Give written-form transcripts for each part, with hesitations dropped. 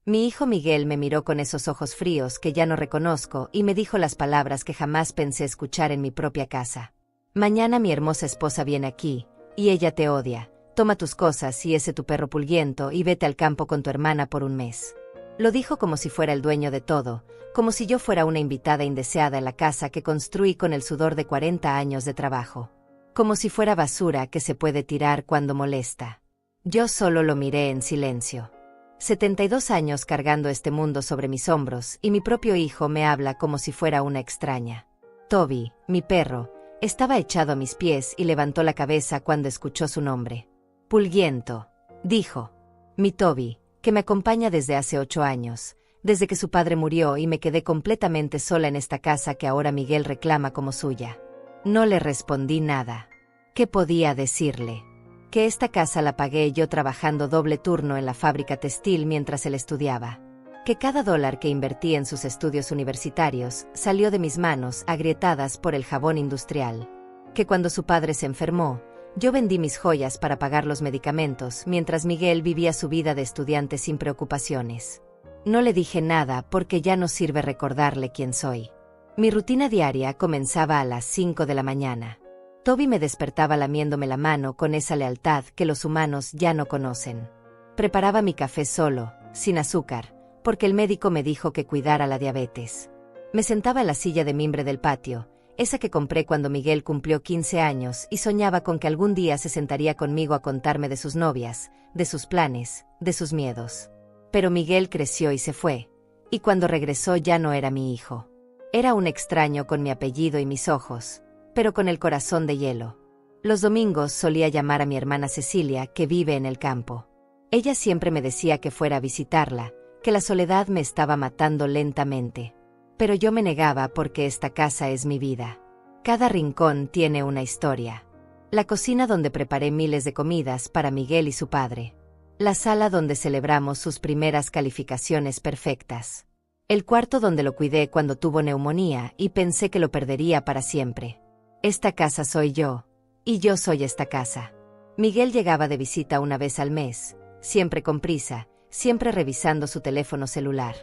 Mi hijo Miguel me miró con esos ojos fríos que ya no reconozco y me dijo las palabras que jamás pensé escuchar en mi propia casa. Mañana mi hermosa esposa viene aquí, y ella te odia. Toma tus cosas y ese tu perro Pulguiento y vete al campo con tu hermana por un mes. Lo dijo como si fuera el dueño de todo, como si yo fuera una invitada indeseada en la casa que construí con el sudor de 40 años de trabajo. Como si fuera basura que se puede tirar cuando molesta. Yo solo lo miré en silencio. 72 años cargando este mundo sobre mis hombros y mi propio hijo me habla como si fuera una extraña. Toby, mi perro, estaba echado a mis pies y levantó la cabeza cuando escuchó su nombre. Pulguiento, dijo. Mi Toby, que me acompaña desde hace 8 años, desde que su padre murió y me quedé completamente sola en esta casa que ahora Miguel reclama como suya. No le respondí nada. ¿Qué podía decirle? Que esta casa la pagué yo trabajando doble turno en la fábrica textil mientras él estudiaba. Que cada dólar que invertí en sus estudios universitarios salió de mis manos agrietadas por el jabón industrial. Que cuando su padre se enfermó, yo vendí mis joyas para pagar los medicamentos mientras Miguel vivía su vida de estudiante sin preocupaciones. No le dije nada porque ya no sirve recordarle quién soy. Mi rutina diaria comenzaba a las 5 de la mañana. Toby me despertaba lamiéndome la mano con esa lealtad que los humanos ya no conocen. Preparaba mi café solo, sin azúcar, porque el médico me dijo que cuidara la diabetes. Me sentaba en la silla de mimbre del patio, esa que compré cuando Miguel cumplió 15 años y soñaba con que algún día se sentaría conmigo a contarme de sus novias, de sus planes, de sus miedos. Pero Miguel creció y se fue, y cuando regresó ya no era mi hijo. Era un extraño con mi apellido y mis ojos, pero con el corazón de hielo. Los domingos solía llamar a mi hermana Cecilia, que vive en el campo. Ella siempre me decía que fuera a visitarla, que la soledad me estaba matando lentamente. Pero yo me negaba porque esta casa es mi vida. Cada rincón tiene una historia. La cocina donde preparé miles de comidas para Miguel y su padre. La sala donde celebramos sus primeras calificaciones perfectas. El cuarto donde lo cuidé cuando tuvo neumonía y pensé que lo perdería para siempre. Esta casa soy yo, y yo soy esta casa. Miguel llegaba de visita una vez al mes, siempre con prisa, siempre revisando su teléfono celular.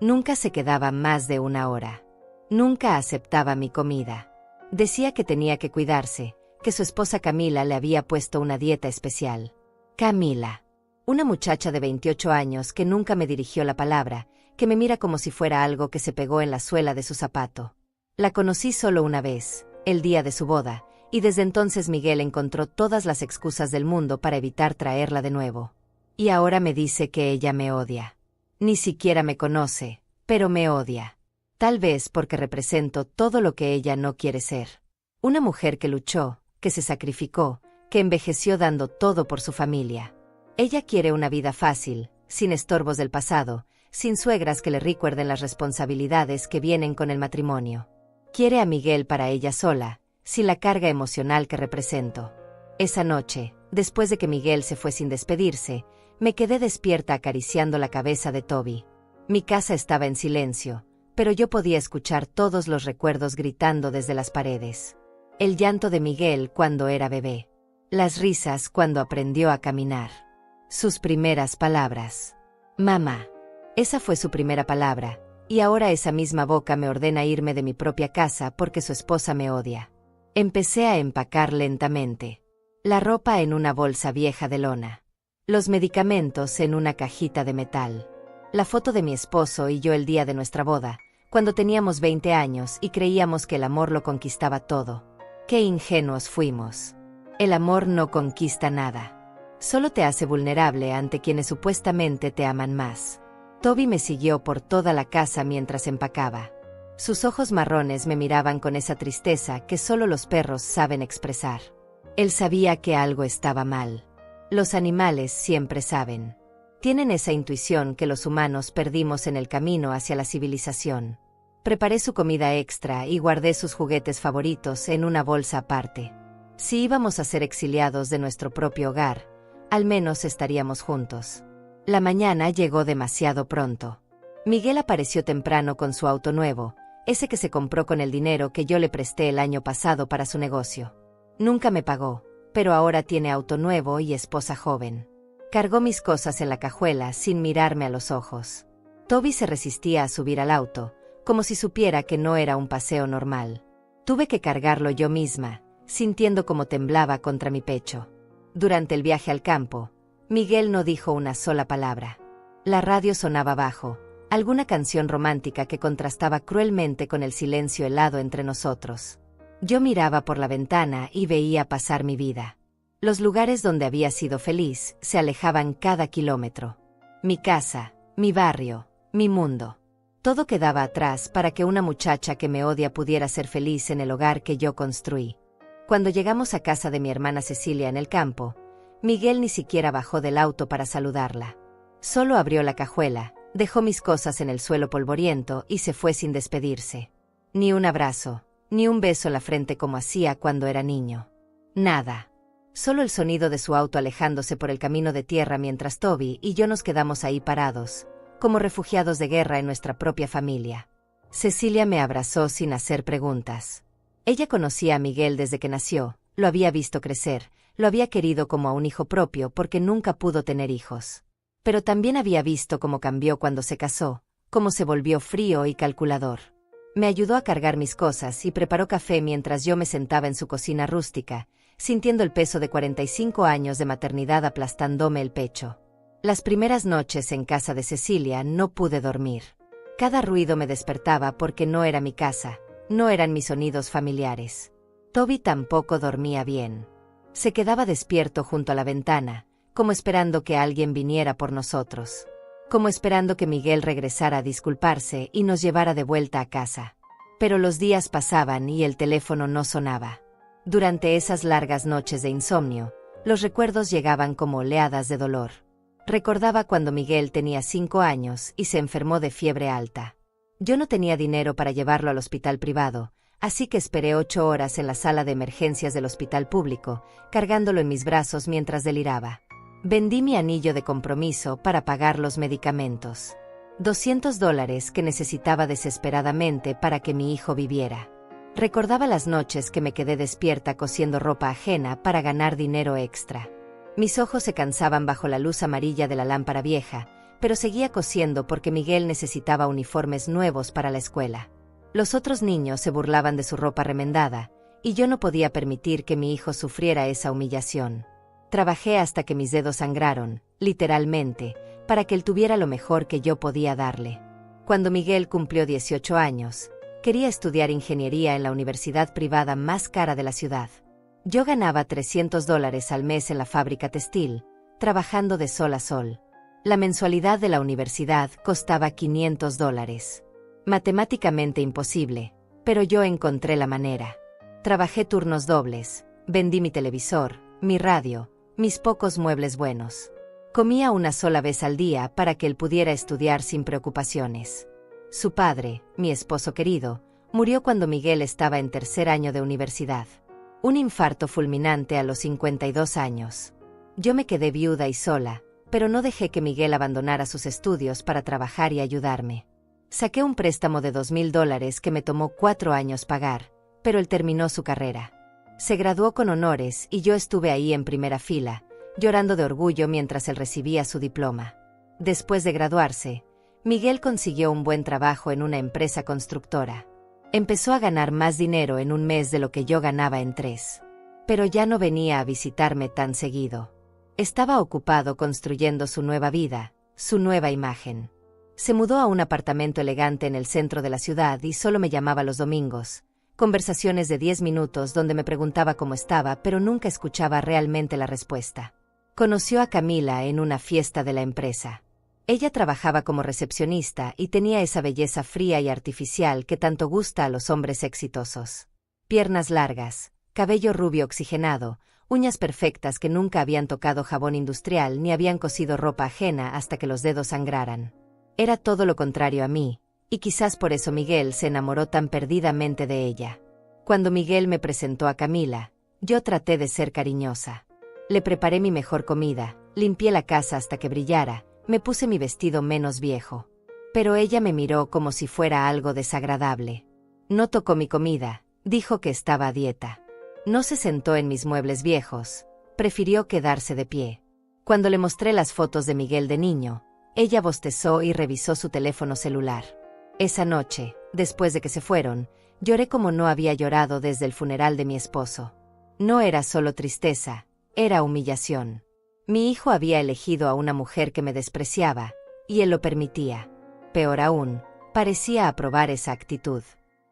Nunca se quedaba más de 1 hora. Nunca aceptaba mi comida. Decía que tenía que cuidarse, que su esposa Camila le había puesto una dieta especial. Camila. Una muchacha de 28 años que nunca me dirigió la palabra, que me mira como si fuera algo que se pegó en la suela de su zapato. La conocí solo una vez, el día de su boda, y desde entonces Miguel encontró todas las excusas del mundo para evitar traerla de nuevo. Y ahora me dice que ella me odia. Ni siquiera me conoce, pero me odia. Tal vez porque represento todo lo que ella no quiere ser. Una mujer que luchó, que se sacrificó, que envejeció dando todo por su familia. Ella quiere una vida fácil, sin estorbos del pasado, sin suegras que le recuerden las responsabilidades que vienen con el matrimonio. Quiere a Miguel para ella sola, sin la carga emocional que represento. Esa noche, después de que Miguel se fue sin despedirse, me quedé despierta acariciando la cabeza de Toby. Mi casa estaba en silencio, pero yo podía escuchar todos los recuerdos gritando desde las paredes. El llanto de Miguel cuando era bebé. Las risas cuando aprendió a caminar. Sus primeras palabras. Mamá. Esa fue su primera palabra. Y ahora esa misma boca me ordena irme de mi propia casa porque su esposa me odia. Empecé a empacar lentamente. La ropa en una bolsa vieja de lona. Los medicamentos en una cajita de metal. La foto de mi esposo y yo el día de nuestra boda, cuando teníamos 20 años y creíamos que el amor lo conquistaba todo. ¡Qué ingenuos fuimos! El amor no conquista nada. Solo te hace vulnerable ante quienes supuestamente te aman más. Toby me siguió por toda la casa mientras empacaba. Sus ojos marrones me miraban con esa tristeza que solo los perros saben expresar. Él sabía que algo estaba mal. Los animales siempre saben. Tienen esa intuición que los humanos perdimos en el camino hacia la civilización. Preparé su comida extra y guardé sus juguetes favoritos en una bolsa aparte. Si íbamos a ser exiliados de nuestro propio hogar, al menos estaríamos juntos. La mañana llegó demasiado pronto. Miguel apareció temprano con su auto nuevo, ese que se compró con el dinero que yo le presté el año pasado para su negocio. Nunca me pagó, pero ahora tiene auto nuevo y esposa joven. Cargó mis cosas en la cajuela sin mirarme a los ojos. Toby se resistía a subir al auto, como si supiera que no era un paseo normal. Tuve que cargarlo yo misma, sintiendo cómo temblaba contra mi pecho. Durante el viaje al campo, Miguel no dijo una sola palabra. La radio sonaba bajo, alguna canción romántica que contrastaba cruelmente con el silencio helado entre nosotros. Yo miraba por la ventana y veía pasar mi vida. Los lugares donde había sido feliz se alejaban cada kilómetro. Mi casa, mi barrio, mi mundo. Todo quedaba atrás para que una muchacha que me odia pudiera ser feliz en el hogar que yo construí. Cuando llegamos a casa de mi hermana Cecilia en el campo, Miguel ni siquiera bajó del auto para saludarla. Solo abrió la cajuela, dejó mis cosas en el suelo polvoriento y se fue sin despedirse. Ni un abrazo, ni un beso en la frente como hacía cuando era niño. Nada. Solo el sonido de su auto alejándose por el camino de tierra mientras Toby y yo nos quedamos ahí parados, como refugiados de guerra en nuestra propia familia. Cecilia me abrazó sin hacer preguntas. Ella conocía a Miguel desde que nació, lo había visto crecer, lo había querido como a un hijo propio porque nunca pudo tener hijos. Pero también había visto cómo cambió cuando se casó, cómo se volvió frío y calculador. Me ayudó a cargar mis cosas y preparó café mientras yo me sentaba en su cocina rústica, sintiendo el peso de 45 años de maternidad aplastándome el pecho. Las primeras noches en casa de Cecilia no pude dormir. Cada ruido me despertaba porque no era mi casa, no eran mis sonidos familiares. Toby tampoco dormía bien. Se quedaba despierto junto a la ventana, como esperando que alguien viniera por nosotros. Como esperando que Miguel regresara a disculparse y nos llevara de vuelta a casa. Pero los días pasaban y el teléfono no sonaba. Durante esas largas noches de insomnio, los recuerdos llegaban como oleadas de dolor. Recordaba cuando Miguel tenía 5 años y se enfermó de fiebre alta. Yo no tenía dinero para llevarlo al hospital privado, así que esperé 8 horas en la sala de emergencias del hospital público, cargándolo en mis brazos mientras deliraba. Vendí mi anillo de compromiso para pagar los medicamentos. $200 que necesitaba desesperadamente para que mi hijo viviera. Recordaba las noches que me quedé despierta cosiendo ropa ajena para ganar dinero extra. Mis ojos se cansaban bajo la luz amarilla de la lámpara vieja, pero seguía cosiendo porque Miguel necesitaba uniformes nuevos para la escuela. Los otros niños se burlaban de su ropa remendada, y yo no podía permitir que mi hijo sufriera esa humillación. Trabajé hasta que mis dedos sangraron, literalmente, para que él tuviera lo mejor que yo podía darle. Cuando Miguel cumplió 18 años, quería estudiar ingeniería en la universidad privada más cara de la ciudad. Yo ganaba $300 al mes en la fábrica textil, trabajando de sol a sol. La mensualidad de la universidad costaba $500. Matemáticamente imposible, pero yo encontré la manera. Trabajé turnos dobles, vendí mi televisor, mi radio, mis pocos muebles buenos. Comía una sola vez al día para que él pudiera estudiar sin preocupaciones. Su padre, mi esposo querido, murió cuando Miguel estaba en 3er año de universidad. Un infarto fulminante a los 52 años. Yo me quedé viuda y sola, pero no dejé que Miguel abandonara sus estudios para trabajar y ayudarme. Saqué un préstamo de $2,000 que me tomó 4 años pagar, pero él terminó su carrera. Se graduó con honores y yo estuve ahí en primera fila, llorando de orgullo mientras él recibía su diploma. Después de graduarse, Miguel consiguió un buen trabajo en una empresa constructora. Empezó a ganar más dinero en un mes de lo que yo ganaba en 3. Pero ya no venía a visitarme tan seguido. Estaba ocupado construyendo su nueva vida, su nueva imagen. Se mudó a un apartamento elegante en el centro de la ciudad y solo me llamaba los domingos. Conversaciones de 10 minutos donde me preguntaba cómo estaba, pero nunca escuchaba realmente la respuesta. Conoció a Camila en una fiesta de la empresa. Ella trabajaba como recepcionista y tenía esa belleza fría y artificial que tanto gusta a los hombres exitosos. Piernas largas, cabello rubio oxigenado, uñas perfectas que nunca habían tocado jabón industrial ni habían cosido ropa ajena hasta que los dedos sangraran. Era todo lo contrario a mí, y quizás por eso Miguel se enamoró tan perdidamente de ella. Cuando Miguel me presentó a Camila, yo traté de ser cariñosa. Le preparé mi mejor comida, limpié la casa hasta que brillara, me puse mi vestido menos viejo. Pero ella me miró como si fuera algo desagradable. No tocó mi comida, dijo que estaba a dieta. No se sentó en mis muebles viejos, prefirió quedarse de pie. Cuando le mostré las fotos de Miguel de niño, ella bostezó y revisó su teléfono celular. Esa noche, después de que se fueron, lloré como no había llorado desde el funeral de mi esposo. No era solo tristeza, era humillación. Mi hijo había elegido a una mujer que me despreciaba, y él lo permitía. Peor aún, parecía aprobar esa actitud.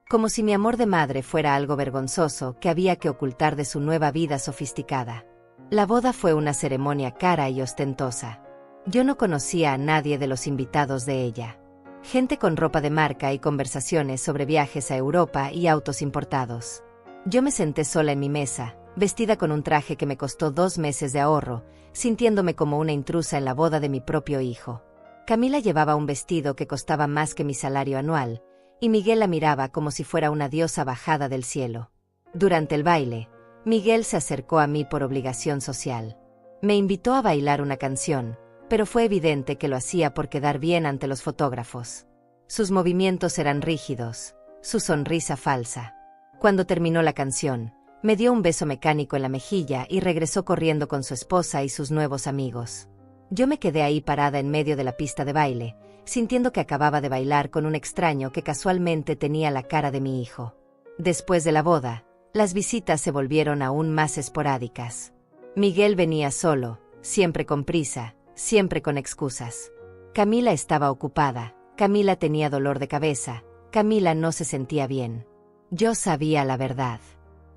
Como si mi amor de madre fuera algo vergonzoso que había que ocultar de su nueva vida sofisticada. La boda fue una ceremonia cara y ostentosa. Yo no conocía a nadie de los invitados de ella. Gente con ropa de marca y conversaciones sobre viajes a Europa y autos importados. Yo me senté sola en mi mesa, vestida con un traje que me costó 2 meses de ahorro, sintiéndome como una intrusa en la boda de mi propio hijo. Camila llevaba un vestido que costaba más que mi salario anual, y Miguel la miraba como si fuera una diosa bajada del cielo. Durante el baile, Miguel se acercó a mí por obligación social. Me invitó a bailar una canción, pero fue evidente que lo hacía por quedar bien ante los fotógrafos. Sus movimientos eran rígidos, su sonrisa falsa. Cuando terminó la canción, me dio un beso mecánico en la mejilla y regresó corriendo con su esposa y sus nuevos amigos. Yo me quedé ahí parada en medio de la pista de baile, sintiendo que acababa de bailar con un extraño que casualmente tenía la cara de mi hijo. Después de la boda, las visitas se volvieron aún más esporádicas. Miguel venía solo, siempre con prisa, siempre con excusas. Camila estaba ocupada, Camila tenía dolor de cabeza, Camila no se sentía bien. Yo sabía la verdad.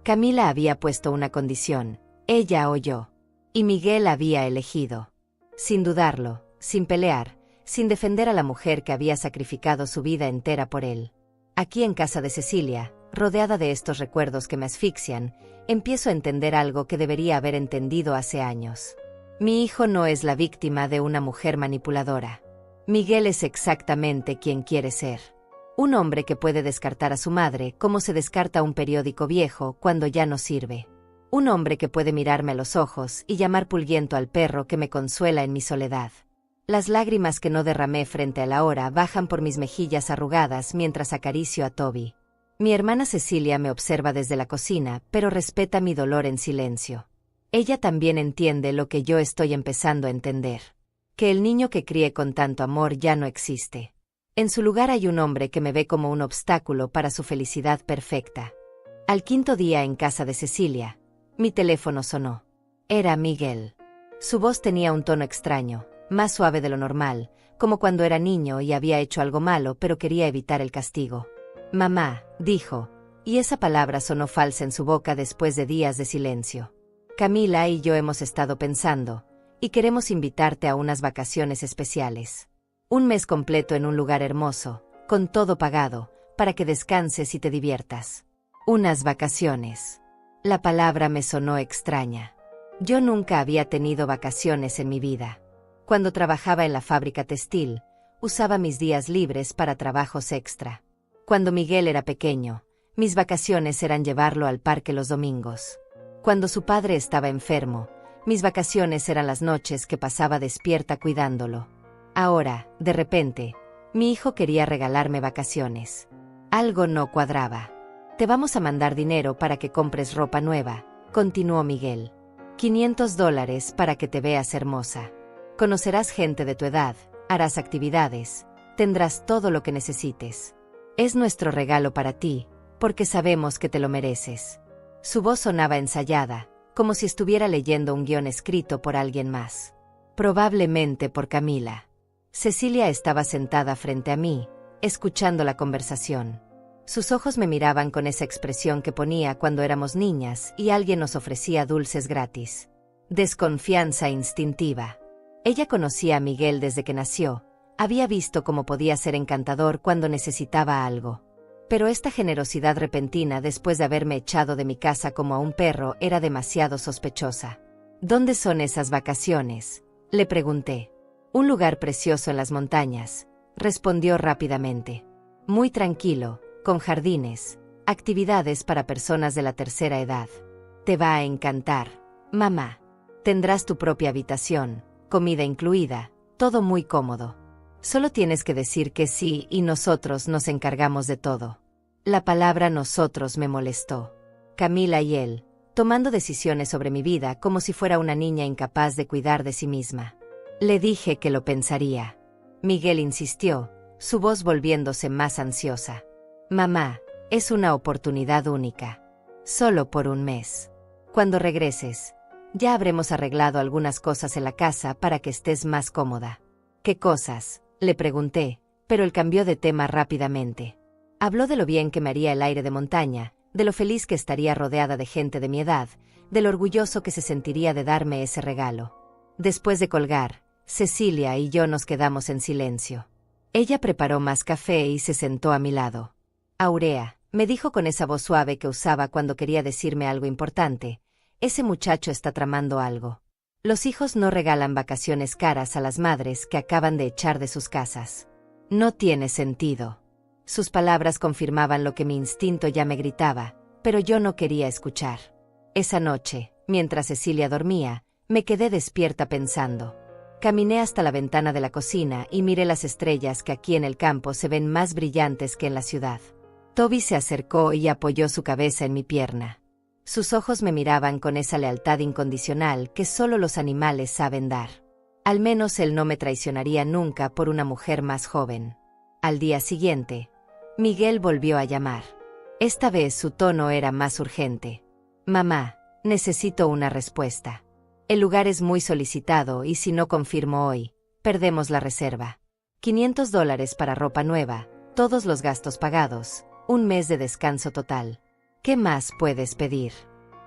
Camila había puesto una condición, ella o yo. Y Miguel había elegido. Sin dudarlo, sin pelear, sin defender a la mujer que había sacrificado su vida entera por él. Aquí en casa de Cecilia, rodeada de estos recuerdos que me asfixian, empiezo a entender algo que debería haber entendido hace años. Mi hijo no es la víctima de una mujer manipuladora. Miguel es exactamente quien quiere ser. Un hombre que puede descartar a su madre como se descarta un periódico viejo cuando ya no sirve. Un hombre que puede mirarme a los ojos y llamar pulguiento al perro que me consuela en mi soledad. Las lágrimas que no derramé frente a la hora bajan por mis mejillas arrugadas mientras acaricio a Toby. Mi hermana Cecilia me observa desde la cocina, pero respeta mi dolor en silencio. Ella también entiende lo que yo estoy empezando a entender. Que el niño que crié con tanto amor ya no existe. En su lugar hay un hombre que me ve como un obstáculo para su felicidad perfecta. Al 5.º día en casa de Cecilia, mi teléfono sonó. Era Miguel. Su voz tenía un tono extraño, más suave de lo normal, como cuando era niño y había hecho algo malo pero quería evitar el castigo. Mamá, dijo, y esa palabra sonó falsa en su boca después de días de silencio. Camila y yo hemos estado pensando, y queremos invitarte a unas vacaciones especiales. Un mes completo en un lugar hermoso, con todo pagado, para que descanses y te diviertas. Unas vacaciones. La palabra me sonó extraña. Yo nunca había tenido vacaciones en mi vida. Cuando trabajaba en la fábrica textil, usaba mis días libres para trabajos extra. Cuando Miguel era pequeño, mis vacaciones eran llevarlo al parque los domingos. Cuando su padre estaba enfermo, mis vacaciones eran las noches que pasaba despierta cuidándolo. Ahora, de repente, mi hijo quería regalarme vacaciones. Algo no cuadraba. Te vamos a mandar dinero para que compres ropa nueva, continuó Miguel. $500 para que te veas hermosa. Conocerás gente de tu edad, harás actividades, tendrás todo lo que necesites. Es nuestro regalo para ti, porque sabemos que te lo mereces. Su voz sonaba ensayada, como si estuviera leyendo un guión escrito por alguien más. Probablemente por Camila. Cecilia estaba sentada frente a mí, escuchando la conversación. Sus ojos me miraban con esa expresión que ponía cuando éramos niñas y alguien nos ofrecía dulces gratis. Desconfianza instintiva. Ella conocía a Miguel desde que nació, había visto cómo podía ser encantador cuando necesitaba algo. Pero esta generosidad repentina después de haberme echado de mi casa como a un perro era demasiado sospechosa. ¿Dónde son esas vacaciones?, le pregunté. Un lugar precioso en las montañas, respondió rápidamente. Muy tranquilo, con jardines, actividades para personas de la tercera edad. Te va a encantar, mamá. Tendrás tu propia habitación, comida incluida, todo muy cómodo. Solo tienes que decir que sí y nosotros nos encargamos de todo. La palabra nosotros me molestó. Camila y él, tomando decisiones sobre mi vida como si fuera una niña incapaz de cuidar de sí misma. Le dije que lo pensaría. Miguel insistió, su voz volviéndose más ansiosa. Mamá, es una oportunidad única. Solo por un mes. Cuando regreses, ya habremos arreglado algunas cosas en la casa para que estés más cómoda. ¿Qué cosas?, le pregunté, pero él cambió de tema rápidamente. Habló de lo bien que me haría el aire de montaña, de lo feliz que estaría rodeada de gente de mi edad, de lo orgulloso que se sentiría de darme ese regalo. Después de colgar, Cecilia y yo nos quedamos en silencio. Ella preparó más café y se sentó a mi lado. Aurea, me dijo con esa voz suave que usaba cuando quería decirme algo importante, ese muchacho está tramando algo. Los hijos no regalan vacaciones caras a las madres que acaban de echar de sus casas. No tiene sentido. Sus palabras confirmaban lo que mi instinto ya me gritaba, pero yo no quería escuchar. Esa noche, mientras Cecilia dormía, me quedé despierta pensando. Caminé hasta la ventana de la cocina y miré las estrellas que aquí en el campo se ven más brillantes que en la ciudad. Toby se acercó y apoyó su cabeza en mi pierna. Sus ojos me miraban con esa lealtad incondicional que solo los animales saben dar. Al menos él no me traicionaría nunca por una mujer más joven. Al día siguiente, Miguel volvió a llamar. Esta vez su tono era más urgente. Mamá, necesito una respuesta. El lugar es muy solicitado y si no confirmo hoy, perdemos la reserva. $500 para ropa nueva, todos los gastos pagados, un mes de descanso total. ¿Qué más puedes pedir?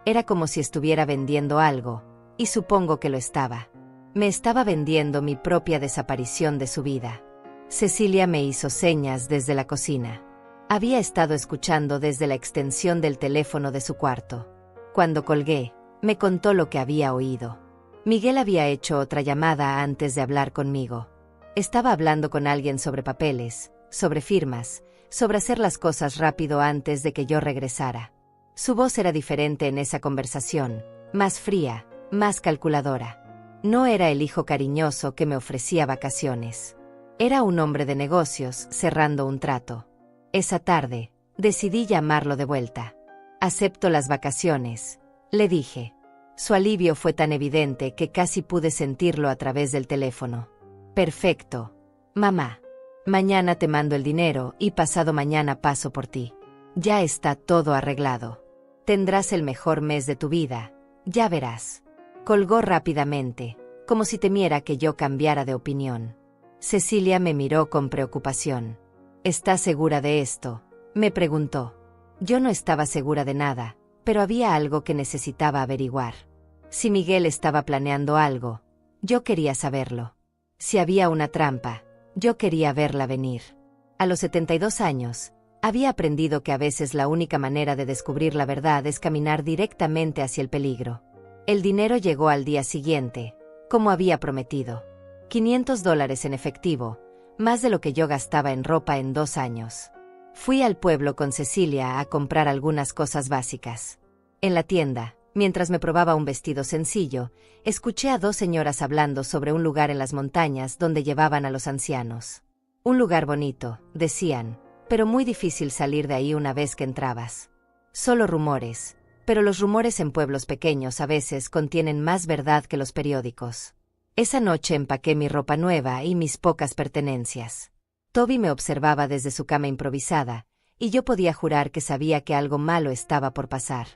Era como si estuviera vendiendo algo, y supongo que lo estaba. Me estaba vendiendo mi propia desaparición de su vida. Cecilia me hizo señas desde la cocina. Había estado escuchando desde la extensión del teléfono de su cuarto. Cuando colgué, me contó lo que había oído. Miguel había hecho otra llamada antes de hablar conmigo. Estaba hablando con alguien sobre papeles, sobre firmas, sobre hacer las cosas rápido antes de que yo regresara. Su voz era diferente en esa conversación, más fría, más calculadora. No era el hijo cariñoso que me ofrecía vacaciones. Era un hombre de negocios cerrando un trato. Esa tarde, decidí llamarlo de vuelta. Acepto las vacaciones, le dije. Su alivio fue tan evidente que casi pude sentirlo a través del teléfono. Perfecto, mamá. Mañana te mando el dinero y pasado mañana paso por ti. Ya está todo arreglado. Tendrás el mejor mes de tu vida, ya verás. Colgó rápidamente, como si temiera que yo cambiara de opinión. Cecilia me miró con preocupación. ¿Estás segura de esto?, me preguntó. Yo no estaba segura de nada, pero había algo que necesitaba averiguar. Si Miguel estaba planeando algo, yo quería saberlo. Si había una trampa, yo quería verla venir. A los 72 años, había aprendido que a veces la única manera de descubrir la verdad es caminar directamente hacia el peligro. El dinero llegó al día siguiente, como había prometido. $500 en efectivo, más de lo que yo gastaba en ropa en 2 años. Fui al pueblo con Cecilia a comprar algunas cosas básicas. En la tienda, mientras me probaba un vestido sencillo, escuché a 2 señoras hablando sobre un lugar en las montañas donde llevaban a los ancianos. Un lugar bonito, decían, pero muy difícil salir de ahí una vez que entrabas. Solo rumores, pero los rumores en pueblos pequeños a veces contienen más verdad que los periódicos. Esa noche empaqué mi ropa nueva y mis pocas pertenencias. Toby me observaba desde su cama improvisada, y yo podía jurar que sabía que algo malo estaba por pasar.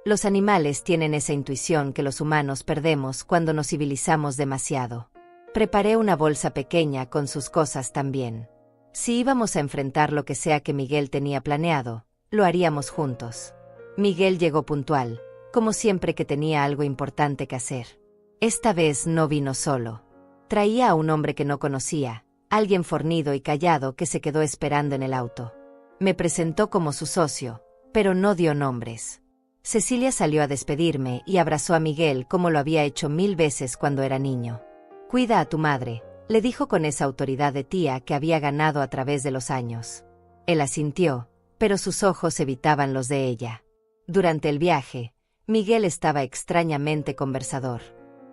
Los animales tienen esa intuición que los humanos perdemos cuando nos civilizamos demasiado. Preparé una bolsa pequeña con sus cosas también. Si íbamos a enfrentar lo que sea que Miguel tenía planeado, lo haríamos juntos. Miguel llegó puntual, como siempre que tenía algo importante que hacer. Esta vez no vino solo. Traía a un hombre que no conocía, alguien fornido y callado que se quedó esperando en el auto. Me presentó como su socio, pero no dio nombres. Cecilia salió a despedirme y abrazó a Miguel como lo había hecho 1000 veces cuando era niño. Cuida a tu madre, le dijo con esa autoridad de tía que había ganado a través de los años. Él asintió, pero sus ojos evitaban los de ella. Durante el viaje, Miguel estaba extrañamente conversador.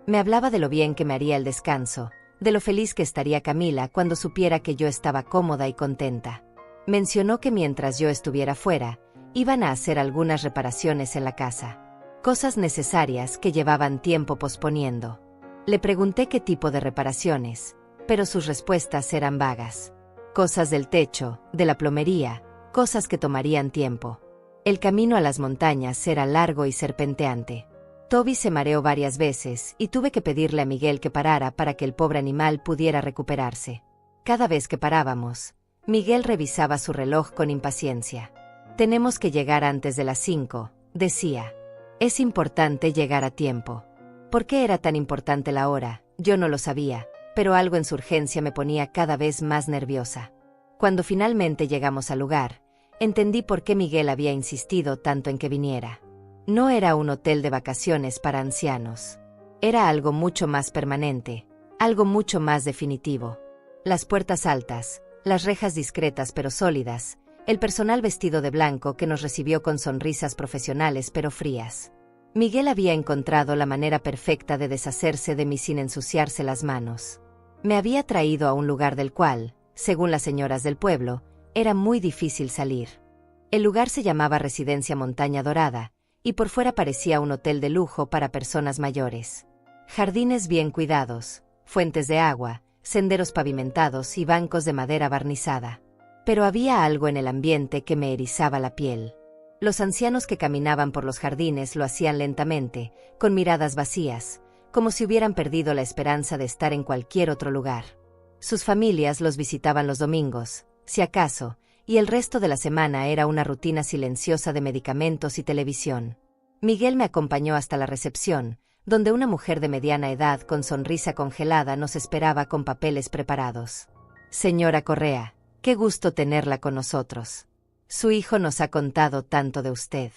Me hablaba de lo bien que me haría el descanso, de lo feliz que estaría Camila cuando supiera que yo estaba cómoda y contenta. Mencionó que mientras yo estuviera fuera, iban a hacer algunas reparaciones en la casa. Cosas necesarias que llevaban tiempo posponiendo. Le pregunté qué tipo de reparaciones, pero sus respuestas eran vagas. Cosas del techo, de la plomería, cosas que tomarían tiempo. El camino a las montañas era largo y serpenteante. Toby se mareó varias veces y tuve que pedirle a Miguel que parara para que el pobre animal pudiera recuperarse. Cada vez que parábamos, Miguel revisaba su reloj con impaciencia. Tenemos que llegar antes de las 5, decía. Es importante llegar a tiempo. ¿Por qué era tan importante la hora? Yo no lo sabía, pero algo en su urgencia me ponía cada vez más nerviosa. Cuando finalmente llegamos al lugar, entendí por qué Miguel había insistido tanto en que viniera. No era un hotel de vacaciones para ancianos. Era algo mucho más permanente, algo mucho más definitivo. Las puertas altas, las rejas discretas pero sólidas, el personal vestido de blanco que nos recibió con sonrisas profesionales pero frías. Miguel había encontrado la manera perfecta de deshacerse de mí sin ensuciarse las manos. Me había traído a un lugar del cual, según las señoras del pueblo, era muy difícil salir. El lugar se llamaba Residencia Montaña Dorada, y por fuera parecía un hotel de lujo para personas mayores. Jardines bien cuidados, fuentes de agua, senderos pavimentados y bancos de madera barnizada. Pero había algo en el ambiente que me erizaba la piel. Los ancianos que caminaban por los jardines lo hacían lentamente, con miradas vacías, como si hubieran perdido la esperanza de estar en cualquier otro lugar. Sus familias los visitaban los domingos, si acaso, y el resto de la semana era una rutina silenciosa de medicamentos y televisión. Miguel me acompañó hasta la recepción, donde una mujer de mediana edad con sonrisa congelada nos esperaba con papeles preparados. Señora Correa, qué gusto tenerla con nosotros. Su hijo nos ha contado tanto de usted.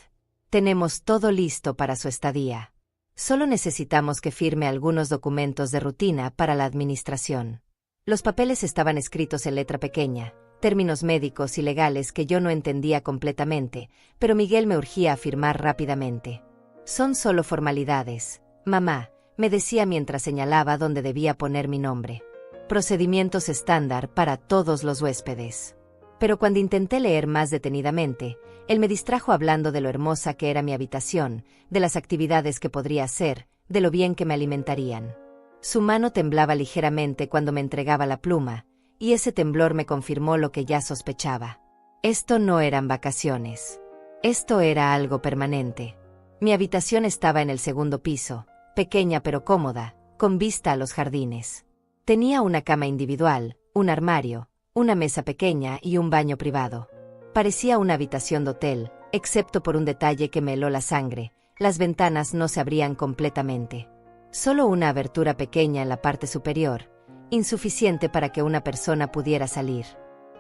Tenemos todo listo para su estadía. Solo necesitamos que firme algunos documentos de rutina para la administración. Los papeles estaban escritos en letra pequeña, términos médicos y legales que yo no entendía completamente, pero Miguel me urgía a firmar rápidamente. Son solo formalidades, mamá, me decía mientras señalaba dónde debía poner mi nombre. Procedimientos estándar para todos los huéspedes. Pero cuando intenté leer más detenidamente, él me distrajo hablando de lo hermosa que era mi habitación, de las actividades que podría hacer, de lo bien que me alimentarían. Su mano temblaba ligeramente cuando me entregaba la pluma, y ese temblor me confirmó lo que ya sospechaba. Esto no eran vacaciones. Esto era algo permanente. Mi habitación estaba en el segundo piso, pequeña pero cómoda, con vista a los jardines. Tenía una cama individual, un armario, una mesa pequeña y un baño privado. Parecía una habitación de hotel, excepto por un detalle que me heló la sangre: las ventanas no se abrían completamente. Solo una abertura pequeña en la parte superior, insuficiente para que una persona pudiera salir.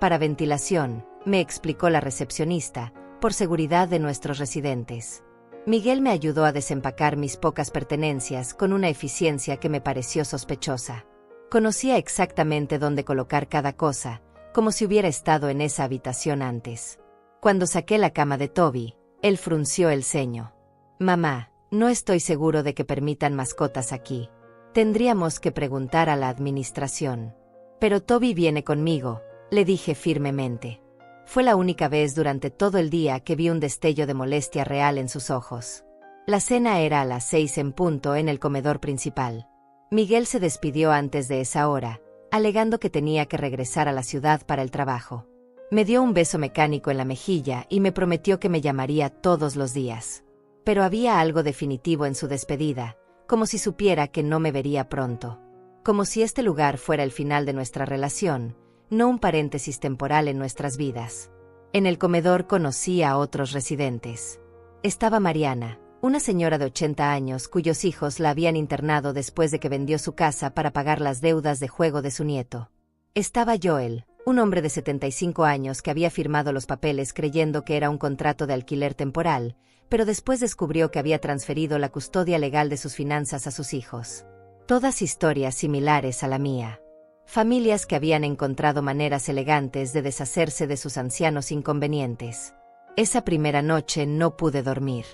Para ventilación, me explicó la recepcionista, por seguridad de nuestros residentes. Miguel me ayudó a desempacar mis pocas pertenencias con una eficiencia que me pareció sospechosa. Conocía exactamente dónde colocar cada cosa, como si hubiera estado en esa habitación antes. Cuando saqué la cama de Toby, él frunció el ceño. Mamá, no estoy seguro de que permitan mascotas aquí. Tendríamos que preguntar a la administración. Pero Toby viene conmigo, le dije firmemente. Fue la única vez durante todo el día que vi un destello de molestia real en sus ojos. La cena era a las 6 en punto en el comedor principal. Miguel se despidió antes de esa hora, alegando que tenía que regresar a la ciudad para el trabajo. Me dio un beso mecánico en la mejilla y me prometió que me llamaría todos los días. Pero había algo definitivo en su despedida, como si supiera que no me vería pronto. Como si este lugar fuera el final de nuestra relación, no un paréntesis temporal en nuestras vidas. En el comedor conocí a otros residentes. Estaba Mariana, una señora de 80 años cuyos hijos la habían internado después de que vendió su casa para pagar las deudas de juego de su nieto. Estaba Joel, un hombre de 75 años que había firmado los papeles creyendo que era un contrato de alquiler temporal, pero después descubrió que había transferido la custodia legal de sus finanzas a sus hijos. Todas historias similares a la mía. Familias que habían encontrado maneras elegantes de deshacerse de sus ancianos inconvenientes. Esa primera noche no pude dormir.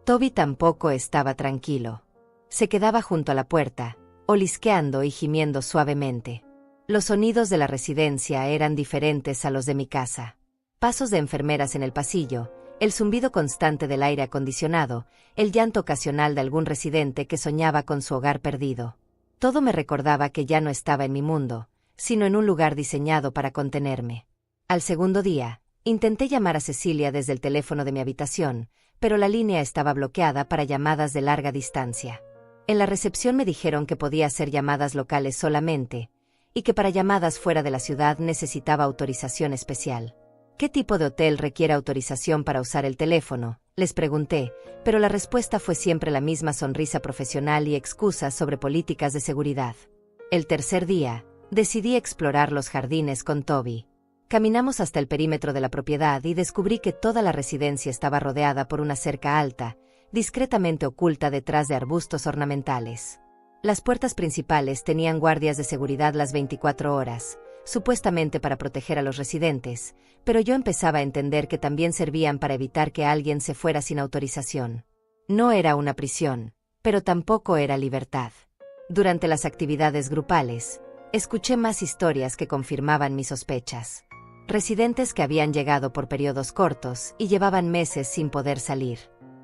Toby tampoco estaba tranquilo. Se quedaba junto a la puerta, olisqueando y gimiendo suavemente. Los sonidos de la residencia eran diferentes a los de mi casa. Pasos de enfermeras en el pasillo, El zumbido constante del aire acondicionado, el llanto ocasional de algún residente que soñaba con su hogar perdido. Todo me recordaba que ya no estaba en mi mundo, sino en un lugar diseñado para contenerme. Al segundo día, intenté llamar a Cecilia desde el teléfono de mi habitación, pero la línea estaba bloqueada para llamadas de larga distancia. En la recepción me dijeron que podía hacer llamadas locales solamente, y que para llamadas fuera de la ciudad necesitaba autorización especial. ¿Qué tipo de hotel requiere autorización para usar el teléfono?, les pregunté, pero la respuesta fue siempre la misma sonrisa profesional y excusas sobre políticas de seguridad. El tercer día, decidí explorar los jardines con Toby. Caminamos hasta el perímetro de la propiedad y descubrí que toda la residencia estaba rodeada por una cerca alta, discretamente oculta detrás de arbustos ornamentales. Las puertas principales tenían guardias de seguridad las 24 horas, supuestamente para proteger a los residentes, pero yo empezaba a entender que también servían para evitar que alguien se fuera sin autorización. No era una prisión, pero tampoco era libertad. Durante las actividades grupales, escuché más historias que confirmaban mis sospechas. Residentes que habían llegado por periodos cortos y llevaban meses sin poder salir.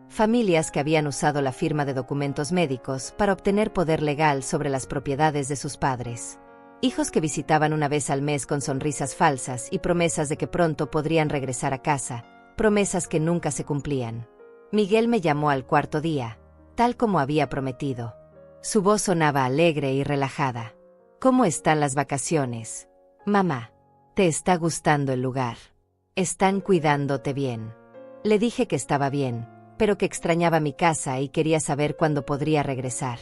Familias que habían usado la firma de documentos médicos para obtener poder legal sobre las propiedades de sus padres. Hijos que visitaban una vez al mes con sonrisas falsas y promesas de que pronto podrían regresar a casa, promesas que nunca se cumplían. Miguel me llamó al cuarto día, tal como había prometido. Su voz sonaba alegre y relajada. ¿Cómo están las vacaciones, mamá? ¿Te está gustando el lugar? ¿Están cuidándote bien? Le dije que estaba bien, pero que extrañaba mi casa y quería saber cuándo podría regresar.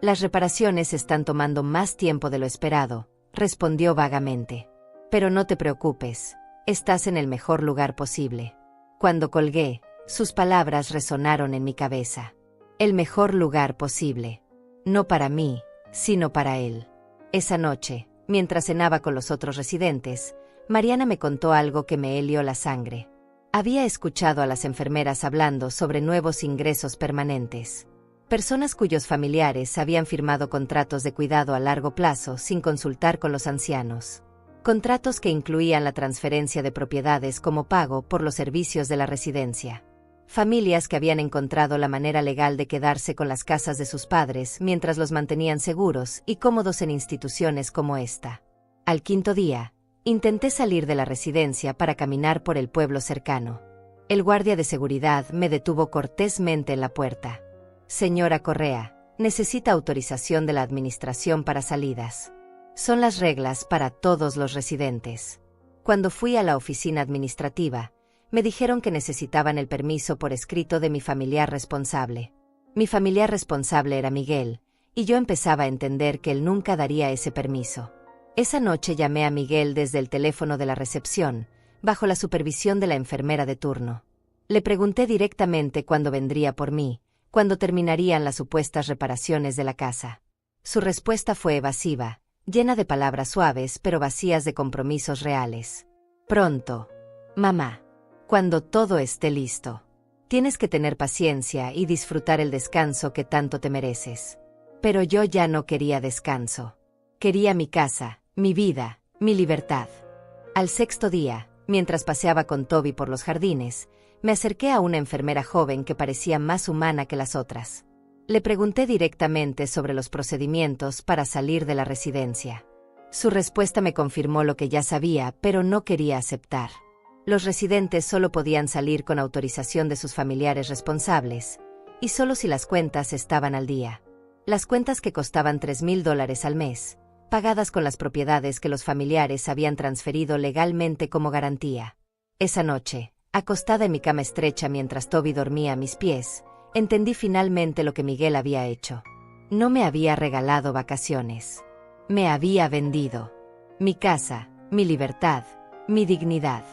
Las reparaciones están tomando más tiempo de lo esperado, respondió vagamente. Pero no te preocupes, estás en el mejor lugar posible. Cuando colgué, sus palabras resonaron en mi cabeza. El mejor lugar posible. No para mí, sino para él. Esa noche, mientras cenaba con los otros residentes, Mariana me contó algo que me helió la sangre. Había escuchado a las enfermeras hablando sobre nuevos ingresos permanentes. Personas cuyos familiares habían firmado contratos de cuidado a largo plazo sin consultar con los ancianos. Contratos que incluían la transferencia de propiedades como pago por los servicios de la residencia. Familias que habían encontrado la manera legal de quedarse con las casas de sus padres mientras los mantenían seguros y cómodos en instituciones como esta. Al quinto día, intenté salir de la residencia para caminar por el pueblo cercano. El guardia de seguridad me detuvo cortésmente en la puerta. Señora Correa, necesita autorización de la administración para salidas. Son las reglas para todos los residentes. Cuando fui a la oficina administrativa, me dijeron que necesitaban el permiso por escrito de mi familiar responsable. Mi familiar responsable era Miguel, y yo empezaba a entender que él nunca daría ese permiso. Esa noche llamé a Miguel desde el teléfono de la recepción, bajo la supervisión de la enfermera de turno. Le pregunté directamente cuándo vendría por mí, cuándo terminarían las supuestas reparaciones de la casa. Su respuesta fue evasiva, llena de palabras suaves pero vacías de compromisos reales. Pronto, mamá. Cuando todo esté listo. Tienes que tener paciencia y disfrutar el descanso que tanto te mereces. Pero yo ya no quería descanso. Quería mi casa, mi vida, mi libertad. Al sexto día, mientras paseaba con Toby por los jardines, me acerqué a una enfermera joven que parecía más humana que las otras. Le pregunté directamente sobre los procedimientos para salir de la residencia. Su respuesta me confirmó lo que ya sabía, pero no quería aceptar. Los residentes solo podían salir con autorización de sus familiares responsables, y solo si las cuentas estaban al día. Las cuentas que costaban $3,000 al mes, pagadas con las propiedades que los familiares habían transferido legalmente como garantía. Esa noche, acostada en mi cama estrecha mientras Toby dormía a mis pies, entendí finalmente lo que Miguel había hecho. No me había regalado vacaciones. Me había vendido. Mi casa, mi libertad, mi dignidad.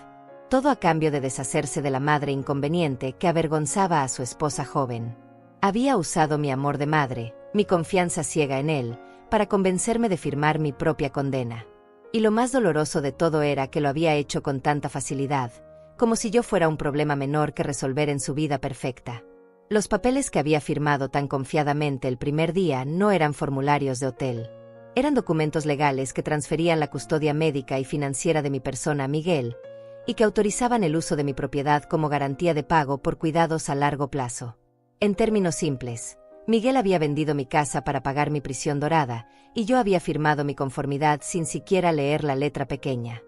Todo a cambio de deshacerse de la madre inconveniente que avergonzaba a su esposa joven. Había usado mi amor de madre, mi confianza ciega en él, para convencerme de firmar mi propia condena. Y lo más doloroso de todo era que lo había hecho con tanta facilidad, como si yo fuera un problema menor que resolver en su vida perfecta. Los papeles que había firmado tan confiadamente el primer día no eran formularios de hotel. Eran documentos legales que transferían la custodia médica y financiera de mi persona a Miguel, y que autorizaban el uso de mi propiedad como garantía de pago por cuidados a largo plazo. En términos simples, Miguel había vendido mi casa para pagar mi prisión dorada, y yo había firmado mi conformidad sin siquiera leer la letra pequeña.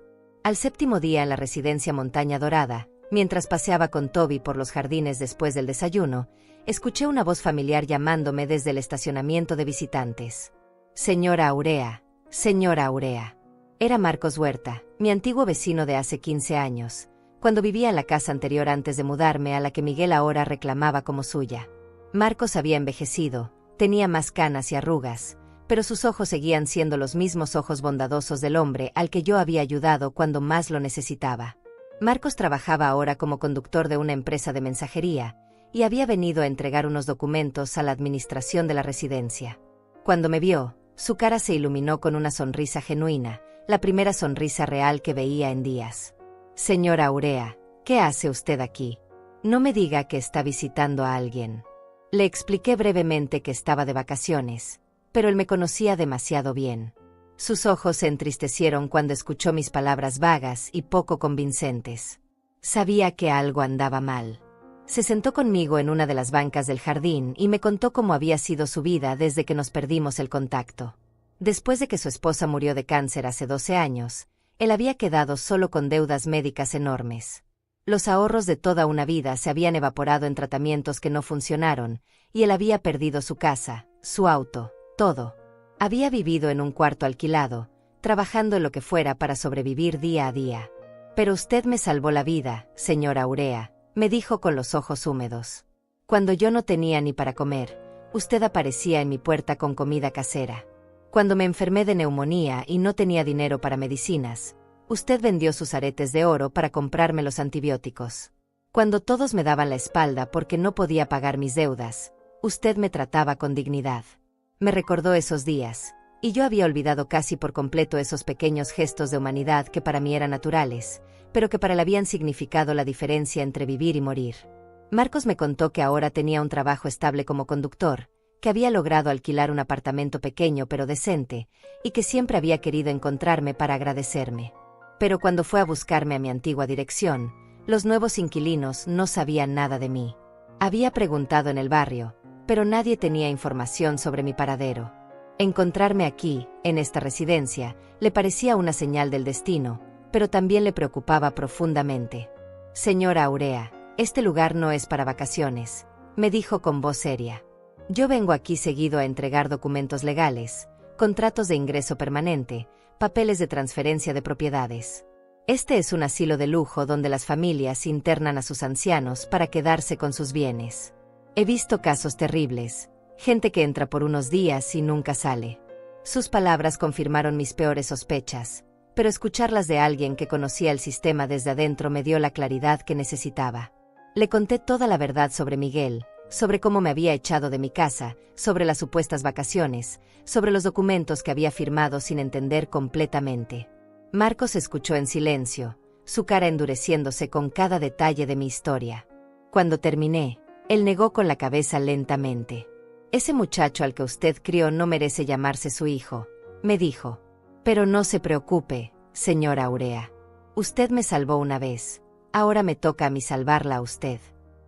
Al séptimo día en la residencia Montaña Dorada, mientras paseaba con Toby por los jardines después del desayuno, escuché una voz familiar llamándome desde el estacionamiento de visitantes. Señora Aurea, señora Aurea. Era Marcos Huerta, mi antiguo vecino de hace 15 años, cuando vivía en la casa anterior antes de mudarme a la que Miguel ahora reclamaba como suya. Marcos había envejecido, tenía más canas y arrugas, pero sus ojos seguían siendo los mismos ojos bondadosos del hombre al que yo había ayudado cuando más lo necesitaba. Marcos trabajaba ahora como conductor de una empresa de mensajería, y había venido a entregar unos documentos a la administración de la residencia. Cuando me vio, su cara se iluminó con una sonrisa genuina, la primera sonrisa real que veía en días. Señora Aurea, ¿qué hace usted aquí? No me diga que está visitando a alguien. Le expliqué brevemente que estaba de vacaciones, pero él me conocía demasiado bien. Sus ojos se entristecieron cuando escuchó mis palabras vagas y poco convincentes. Sabía que algo andaba mal. Se sentó conmigo en una de las bancas del jardín y me contó cómo había sido su vida desde que nos perdimos el contacto. Después de que su esposa murió de cáncer hace 12 años, él había quedado solo con deudas médicas enormes. Los ahorros de toda una vida se habían evaporado en tratamientos que no funcionaron, y él había perdido su casa, su auto, todo. Había vivido en un cuarto alquilado, trabajando en lo que fuera para sobrevivir día a día. Pero usted me salvó la vida, señora Aurea, me dijo con los ojos húmedos. Cuando yo no tenía ni para comer, usted aparecía en mi puerta con comida casera. Cuando me enfermé de neumonía y no tenía dinero para medicinas, usted vendió sus aretes de oro para comprarme los antibióticos. Cuando todos me daban la espalda porque no podía pagar mis deudas, usted me trataba con dignidad. Me recordó esos días, y yo había olvidado casi por completo esos pequeños gestos de humanidad que para mí eran naturales, pero que para él habían significado la diferencia entre vivir y morir. Marcos me contó que ahora tenía un trabajo estable como conductor, que había logrado alquilar un apartamento pequeño pero decente, y que siempre había querido encontrarme para agradecerme. Pero cuando fue a buscarme a mi antigua dirección, los nuevos inquilinos no sabían nada de mí. Había preguntado en el barrio, pero nadie tenía información sobre mi paradero. Encontrarme aquí, en esta residencia, le parecía una señal del destino, pero también le preocupaba profundamente. Señora Aurea, este lugar no es para vacaciones, me dijo con voz seria. Yo vengo aquí seguido a entregar documentos legales, contratos de ingreso permanente, papeles de transferencia de propiedades. Este es un asilo de lujo donde las familias internan a sus ancianos para quedarse con sus bienes. He visto casos terribles, gente que entra por unos días y nunca sale. Sus palabras confirmaron mis peores sospechas, pero escucharlas de alguien que conocía el sistema desde adentro me dio la claridad que necesitaba. Le conté toda la verdad sobre Miguel, sobre cómo me había echado de mi casa, sobre las supuestas vacaciones, sobre los documentos que había firmado sin entender completamente. Marcos escuchó en silencio, su cara endureciéndose con cada detalle de mi historia. Cuando terminé, él negó con la cabeza lentamente. Ese muchacho al que usted crió no merece llamarse su hijo, me dijo. Pero no se preocupe, señora Aurea. Usted me salvó una vez, ahora me toca a mí salvarla a usted.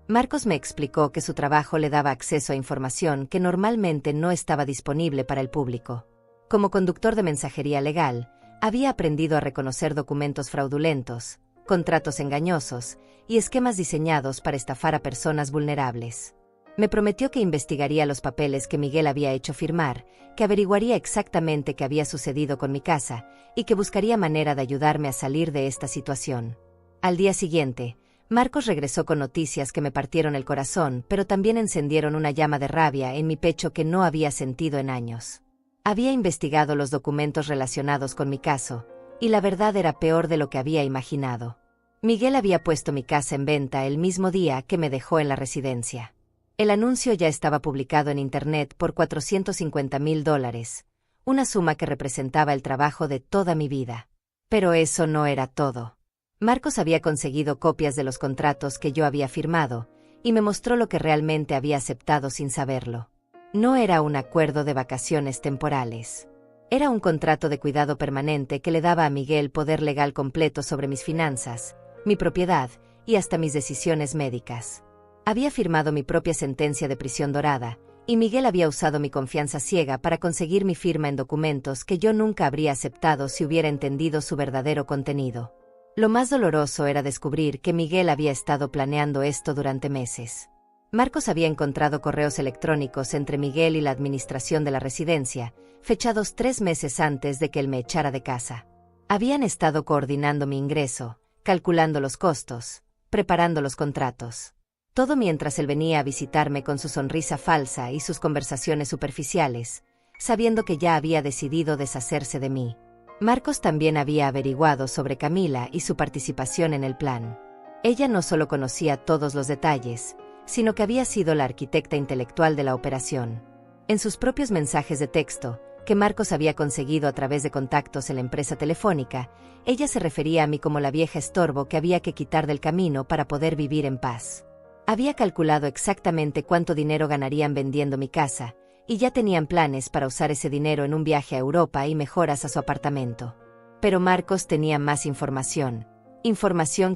Marcos me explicó que su trabajo le daba acceso a información que normalmente no estaba disponible para el público. Como conductor de mensajería legal, había aprendido a reconocer documentos fraudulentos, contratos engañosos y esquemas diseñados para estafar a personas vulnerables. Me prometió que investigaría los papeles que Miguel había hecho firmar, que averiguaría exactamente qué había sucedido con mi casa y que buscaría manera de ayudarme a salir de esta situación. Al día siguiente, Marcos regresó con noticias que me partieron el corazón, pero también encendieron una llama de rabia en mi pecho que no había sentido en años. Había investigado los documentos relacionados con mi caso, y la verdad era peor de lo que había imaginado. Miguel había puesto mi casa en venta el mismo día que me dejó en la residencia. El anuncio ya estaba publicado en Internet por $450,000, una suma que representaba el trabajo de toda mi vida. Pero eso no era todo. Marcos había conseguido copias de los contratos que yo había firmado, y me mostró lo que realmente había aceptado sin saberlo. No era un acuerdo de vacaciones temporales. Era un contrato de cuidado permanente que le daba a Miguel poder legal completo sobre mis finanzas, mi propiedad y hasta mis decisiones médicas. Había firmado mi propia sentencia de prisión dorada, y Miguel había usado mi confianza ciega para conseguir mi firma en documentos que yo nunca habría aceptado si hubiera entendido su verdadero contenido. Lo más doloroso era descubrir que Miguel había estado planeando esto durante meses. Marcos había encontrado correos electrónicos entre Miguel y la administración de la residencia, fechados 3 meses antes de que él me echara de casa. Habían estado coordinando mi ingreso, calculando los costos, preparando los contratos. Todo mientras él venía a visitarme con su sonrisa falsa y sus conversaciones superficiales, sabiendo que ya había decidido deshacerse de mí. Marcos también había averiguado sobre Camila y su participación en el plan. Ella no solo conocía todos los detalles, sino que había sido la arquitecta intelectual de la operación. En sus propios mensajes de texto, que Marcos había conseguido a través de contactos en la empresa telefónica, ella se refería a mí como la vieja estorbo que había que quitar del camino para poder vivir en paz. Había calculado exactamente cuánto dinero ganarían vendiendo mi casa, y ya tenían planes para usar ese dinero en un viaje a Europa y mejoras a su apartamento. Pero Marcos tenía más información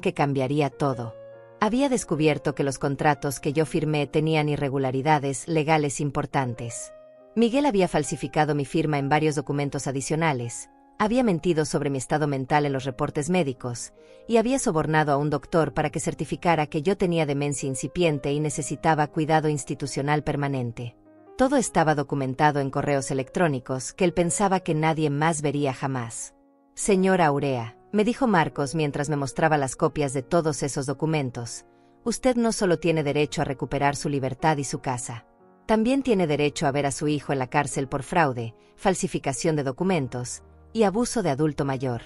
que cambiaría todo. Había descubierto que los contratos que yo firmé tenían irregularidades legales importantes. Miguel había falsificado mi firma en varios documentos adicionales, había mentido sobre mi estado mental en los reportes médicos, y había sobornado a un doctor para que certificara que yo tenía demencia incipiente y necesitaba cuidado institucional permanente. Todo estaba documentado en correos electrónicos que él pensaba que nadie más vería jamás. Señora Aurea, me dijo Marcos mientras me mostraba las copias de todos esos documentos, usted no solo tiene derecho a recuperar su libertad y su casa, también tiene derecho a ver a su hijo en la cárcel por fraude, falsificación de documentos y abuso de adulto mayor.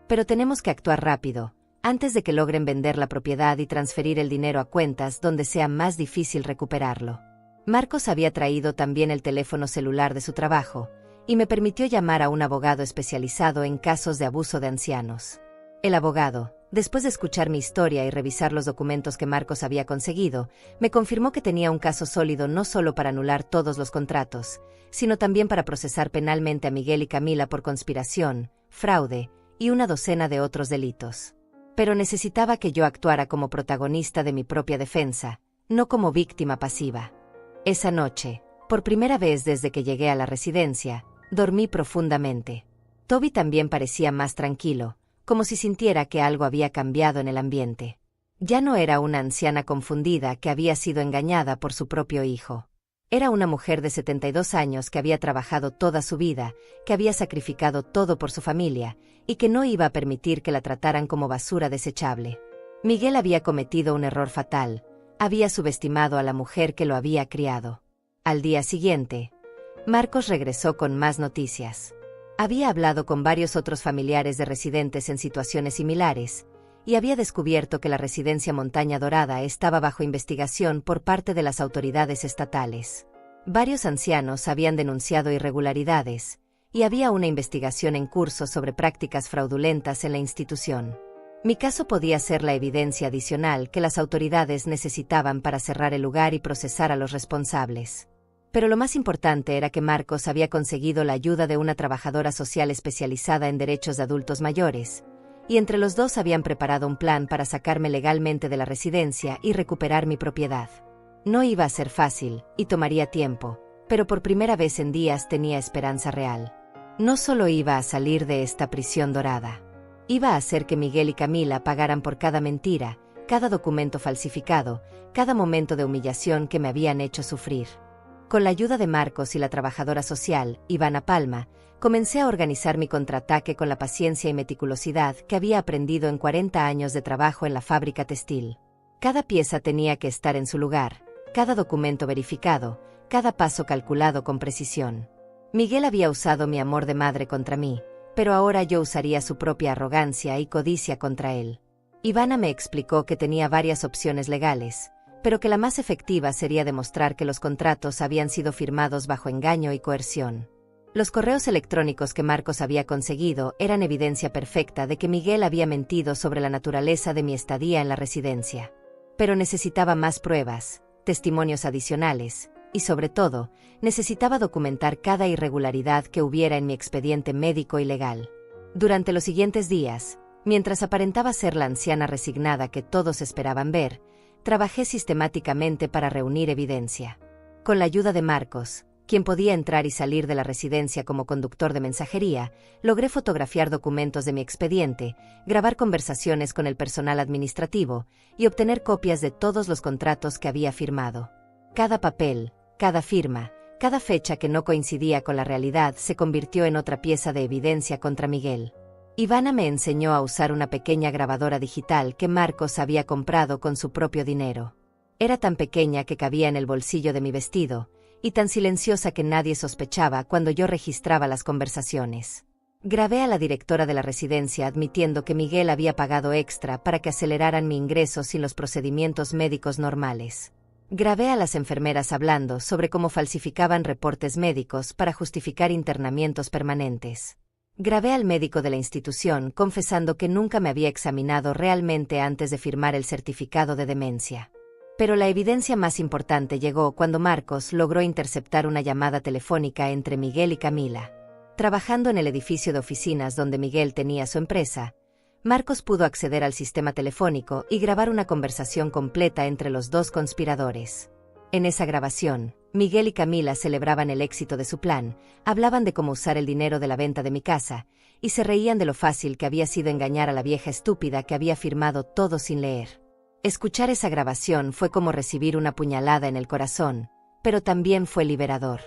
Pero tenemos que actuar rápido, antes de que logren vender la propiedad y transferir el dinero a cuentas donde sea más difícil recuperarlo. Marcos había traído también el teléfono celular de su trabajo, y me permitió llamar a un abogado especializado en casos de abuso de ancianos. El abogado, después de escuchar mi historia y revisar los documentos que Marcos había conseguido, me confirmó que tenía un caso sólido no solo para anular todos los contratos, sino también para procesar penalmente a Miguel y Camila por conspiración, fraude y una docena de otros delitos. Pero necesitaba que yo actuara como protagonista de mi propia defensa, no como víctima pasiva. Esa noche, por primera vez desde que llegué a la residencia, dormí profundamente. Toby también parecía más tranquilo, como si sintiera que algo había cambiado en el ambiente. Ya no era una anciana confundida que había sido engañada por su propio hijo. Era una mujer de 72 años que había trabajado toda su vida, que había sacrificado todo por su familia, y que no iba a permitir que la trataran como basura desechable. Miguel había cometido un error fatal, había subestimado a la mujer que lo había criado. Al día siguiente, Marcos regresó con más noticias. Había hablado con varios otros familiares de residentes en situaciones similares, y había descubierto que la residencia Montaña Dorada estaba bajo investigación por parte de las autoridades estatales. Varios ancianos habían denunciado irregularidades, y había una investigación en curso sobre prácticas fraudulentas en la institución. Mi caso podía ser la evidencia adicional que las autoridades necesitaban para cerrar el lugar y procesar a los responsables. Pero lo más importante era que Marcos había conseguido la ayuda de una trabajadora social especializada en derechos de adultos mayores, y entre los dos habían preparado un plan para sacarme legalmente de la residencia y recuperar mi propiedad. No iba a ser fácil, y tomaría tiempo, pero por primera vez en días tenía esperanza real. No solo iba a salir de esta prisión dorada. Iba a hacer que Miguel y Camila pagaran por cada mentira, cada documento falsificado, cada momento de humillación que me habían hecho sufrir. Con la ayuda de Marcos y la trabajadora social, Ivana Palma, comencé a organizar mi contraataque con la paciencia y meticulosidad que había aprendido en 40 años de trabajo en la fábrica textil. Cada pieza tenía que estar en su lugar, cada documento verificado, cada paso calculado con precisión. Miguel había usado mi amor de madre contra mí, pero ahora yo usaría su propia arrogancia y codicia contra él. Ivana me explicó que tenía varias opciones legales, pero que la más efectiva sería demostrar que los contratos habían sido firmados bajo engaño y coerción. Los correos electrónicos que Marcos había conseguido eran evidencia perfecta de que Miguel había mentido sobre la naturaleza de mi estadía en la residencia. Pero necesitaba más pruebas, testimonios adicionales, y sobre todo, necesitaba documentar cada irregularidad que hubiera en mi expediente médico y legal. Durante los siguientes días, Mientras aparentaba ser la anciana resignada que todos esperaban ver, trabajé sistemáticamente para reunir evidencia. Con la ayuda de Marcos, quien podía entrar y salir de la residencia como conductor de mensajería, logré fotografiar documentos de mi expediente, grabar conversaciones con el personal administrativo y obtener copias de todos los contratos que había firmado. Cada papel, cada firma, cada fecha que no coincidía con la realidad se convirtió en otra pieza de evidencia contra Miguel. Ivana me enseñó a usar una pequeña grabadora digital que Marcos había comprado con su propio dinero. Era tan pequeña que cabía en el bolsillo de mi vestido, y tan silenciosa que nadie sospechaba cuando yo registraba las conversaciones. Grabé a la directora de la residencia admitiendo que Miguel había pagado extra para que aceleraran mi ingreso sin los procedimientos médicos normales. Grabé a las enfermeras hablando sobre cómo falsificaban reportes médicos para justificar internamientos permanentes. Grabé al médico de la institución confesando que nunca me había examinado realmente antes de firmar el certificado de demencia. Pero la evidencia más importante llegó cuando Marcos logró interceptar una llamada telefónica entre Miguel y Camila. Trabajando en el edificio de oficinas donde Miguel tenía su empresa, Marcos pudo acceder al sistema telefónico y grabar una conversación completa entre los dos conspiradores. En esa grabación, Miguel y Camila celebraban el éxito de su plan, hablaban de cómo usar el dinero de la venta de mi casa, y se reían de lo fácil que había sido engañar a la vieja estúpida que había firmado todo sin leer. Escuchar esa grabación fue como recibir una puñalada en el corazón, pero también fue liberador.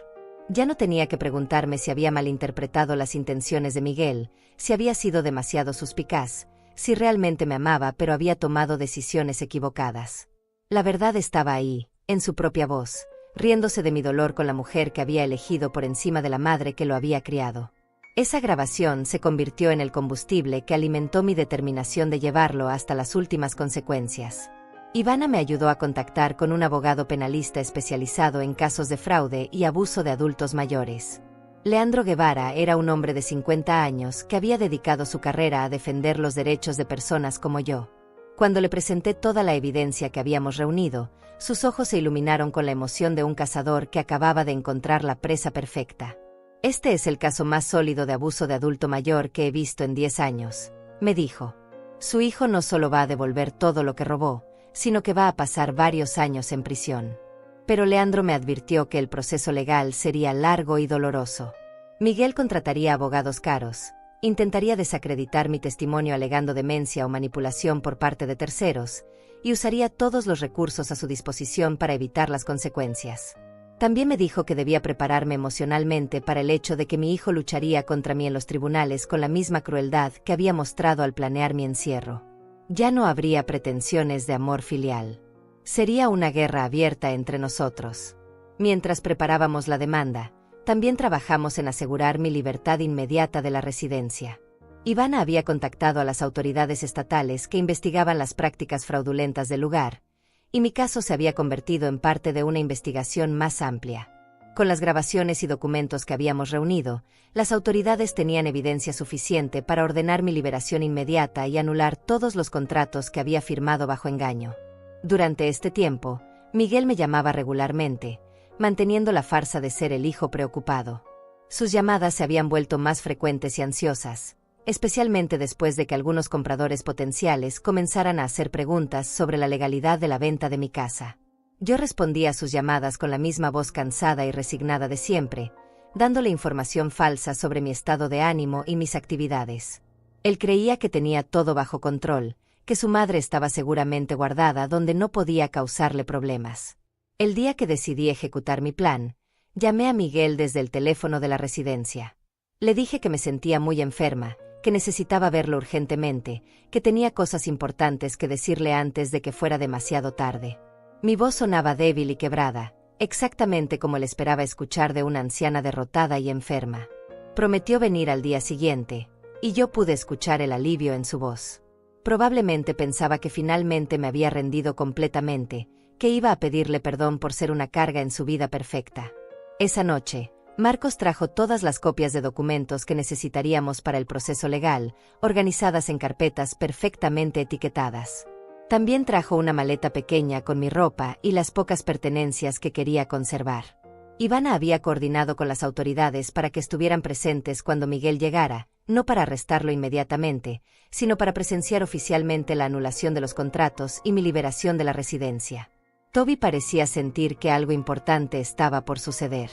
Ya no tenía que preguntarme si había malinterpretado las intenciones de Miguel, si había sido demasiado suspicaz, si realmente me amaba pero había tomado decisiones equivocadas. La verdad estaba ahí, en su propia voz, riéndose de mi dolor con la mujer que había elegido por encima de la madre que lo había criado. Esa grabación se convirtió en el combustible que alimentó mi determinación de llevarlo hasta las últimas consecuencias. Ivana me ayudó a contactar con un abogado penalista especializado en casos de fraude y abuso de adultos mayores. Leandro Guevara era un hombre de 50 años que había dedicado su carrera a defender los derechos de personas como yo. Cuando le presenté toda la evidencia que habíamos reunido, sus ojos se iluminaron con la emoción de un cazador que acababa de encontrar la presa perfecta. Este es el caso más sólido de abuso de adulto mayor que he visto en 10 años, me dijo. Su hijo no solo va a devolver todo lo que robó, sino que va a pasar varios años en prisión. Pero Leandro me advirtió que el proceso legal sería largo y doloroso. Miguel contrataría abogados caros, intentaría desacreditar mi testimonio alegando demencia o manipulación por parte de terceros, y usaría todos los recursos a su disposición para evitar las consecuencias. También me dijo que debía prepararme emocionalmente para el hecho de que mi hijo lucharía contra mí en los tribunales con la misma crueldad que había mostrado al planear mi encierro. Ya no habría pretensiones de amor filial. Sería una guerra abierta entre nosotros. Mientras preparábamos la demanda, también trabajamos en asegurar mi libertad inmediata de la residencia. Ivana había contactado a las autoridades estatales que investigaban las prácticas fraudulentas del lugar, y mi caso se había convertido en parte de una investigación más amplia. Con las grabaciones y documentos que habíamos reunido, las autoridades tenían evidencia suficiente para ordenar mi liberación inmediata y anular todos los contratos que había firmado bajo engaño. Durante este tiempo, Miguel me llamaba regularmente, manteniendo la farsa de ser el hijo preocupado. Sus llamadas se habían vuelto más frecuentes y ansiosas, especialmente después de que algunos compradores potenciales comenzaran a hacer preguntas sobre la legalidad de la venta de mi casa. Yo respondía a sus llamadas con la misma voz cansada y resignada de siempre, dándole información falsa sobre mi estado de ánimo y mis actividades. Él creía que tenía todo bajo control, que su madre estaba seguramente guardada donde no podía causarle problemas. El día que decidí ejecutar mi plan, llamé a Miguel desde el teléfono de la residencia. Le dije que me sentía muy enferma, que necesitaba verlo urgentemente, que tenía cosas importantes que decirle antes de que fuera demasiado tarde. Mi voz sonaba débil y quebrada, exactamente como le esperaba escuchar de una anciana derrotada y enferma. Prometió venir al día siguiente, y yo pude escuchar el alivio en su voz. Probablemente pensaba que finalmente me había rendido completamente, que iba a pedirle perdón por ser una carga en su vida perfecta. Esa noche, Marcos trajo todas las copias de documentos que necesitaríamos para el proceso legal, organizadas en carpetas perfectamente etiquetadas. También trajo una maleta pequeña con mi ropa y las pocas pertenencias que quería conservar. Ivana había coordinado con las autoridades para que estuvieran presentes cuando Miguel llegara, no para arrestarlo inmediatamente, sino para presenciar oficialmente la anulación de los contratos y mi liberación de la residencia. Toby parecía sentir que algo importante estaba por suceder.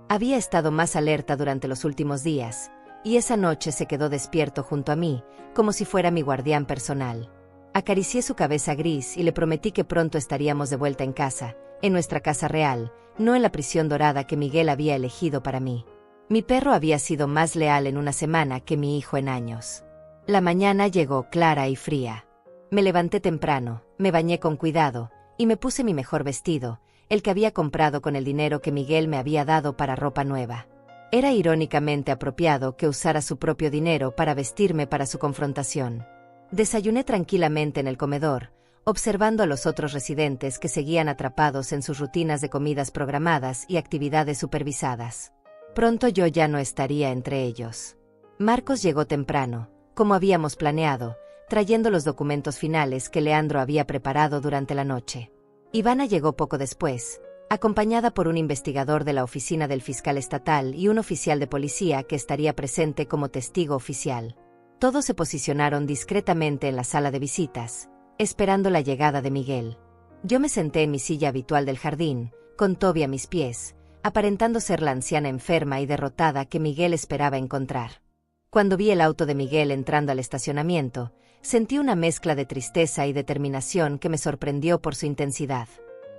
Había estado más alerta durante los últimos días, y esa noche se quedó despierto junto a mí, como si fuera mi guardián personal. Acaricié su cabeza gris y le prometí que pronto estaríamos de vuelta en casa, en nuestra casa real, no en la prisión dorada que Miguel había elegido para mí. Mi perro había sido más leal en una semana que mi hijo en años. La mañana llegó clara y fría. Me levanté temprano, me bañé con cuidado, y me puse mi mejor vestido, el que había comprado con el dinero que Miguel me había dado para ropa nueva. Era irónicamente apropiado que usara su propio dinero para vestirme para su confrontación. Desayuné tranquilamente en el comedor, observando a los otros residentes que seguían atrapados en sus rutinas de comidas programadas y actividades supervisadas. Pronto yo ya no estaría entre ellos. Marcos llegó temprano, como habíamos planeado, trayendo los documentos finales que Leandro había preparado durante la noche. Ivana llegó poco después, acompañada por un investigador de la oficina del fiscal estatal y un oficial de policía que estaría presente como testigo oficial. Todos se posicionaron discretamente en la sala de visitas, esperando la llegada de Miguel. Yo me senté en mi silla habitual del jardín, con Toby a mis pies, aparentando ser la anciana enferma y derrotada que Miguel esperaba encontrar. Cuando vi el auto de Miguel entrando al estacionamiento, sentí una mezcla de tristeza y determinación que me sorprendió por su intensidad.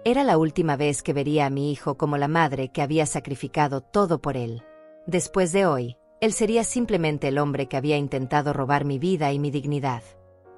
Era la última vez que vería a mi hijo como la madre que había sacrificado todo por él. Después de hoy, él sería simplemente el hombre que había intentado robar mi vida y mi dignidad.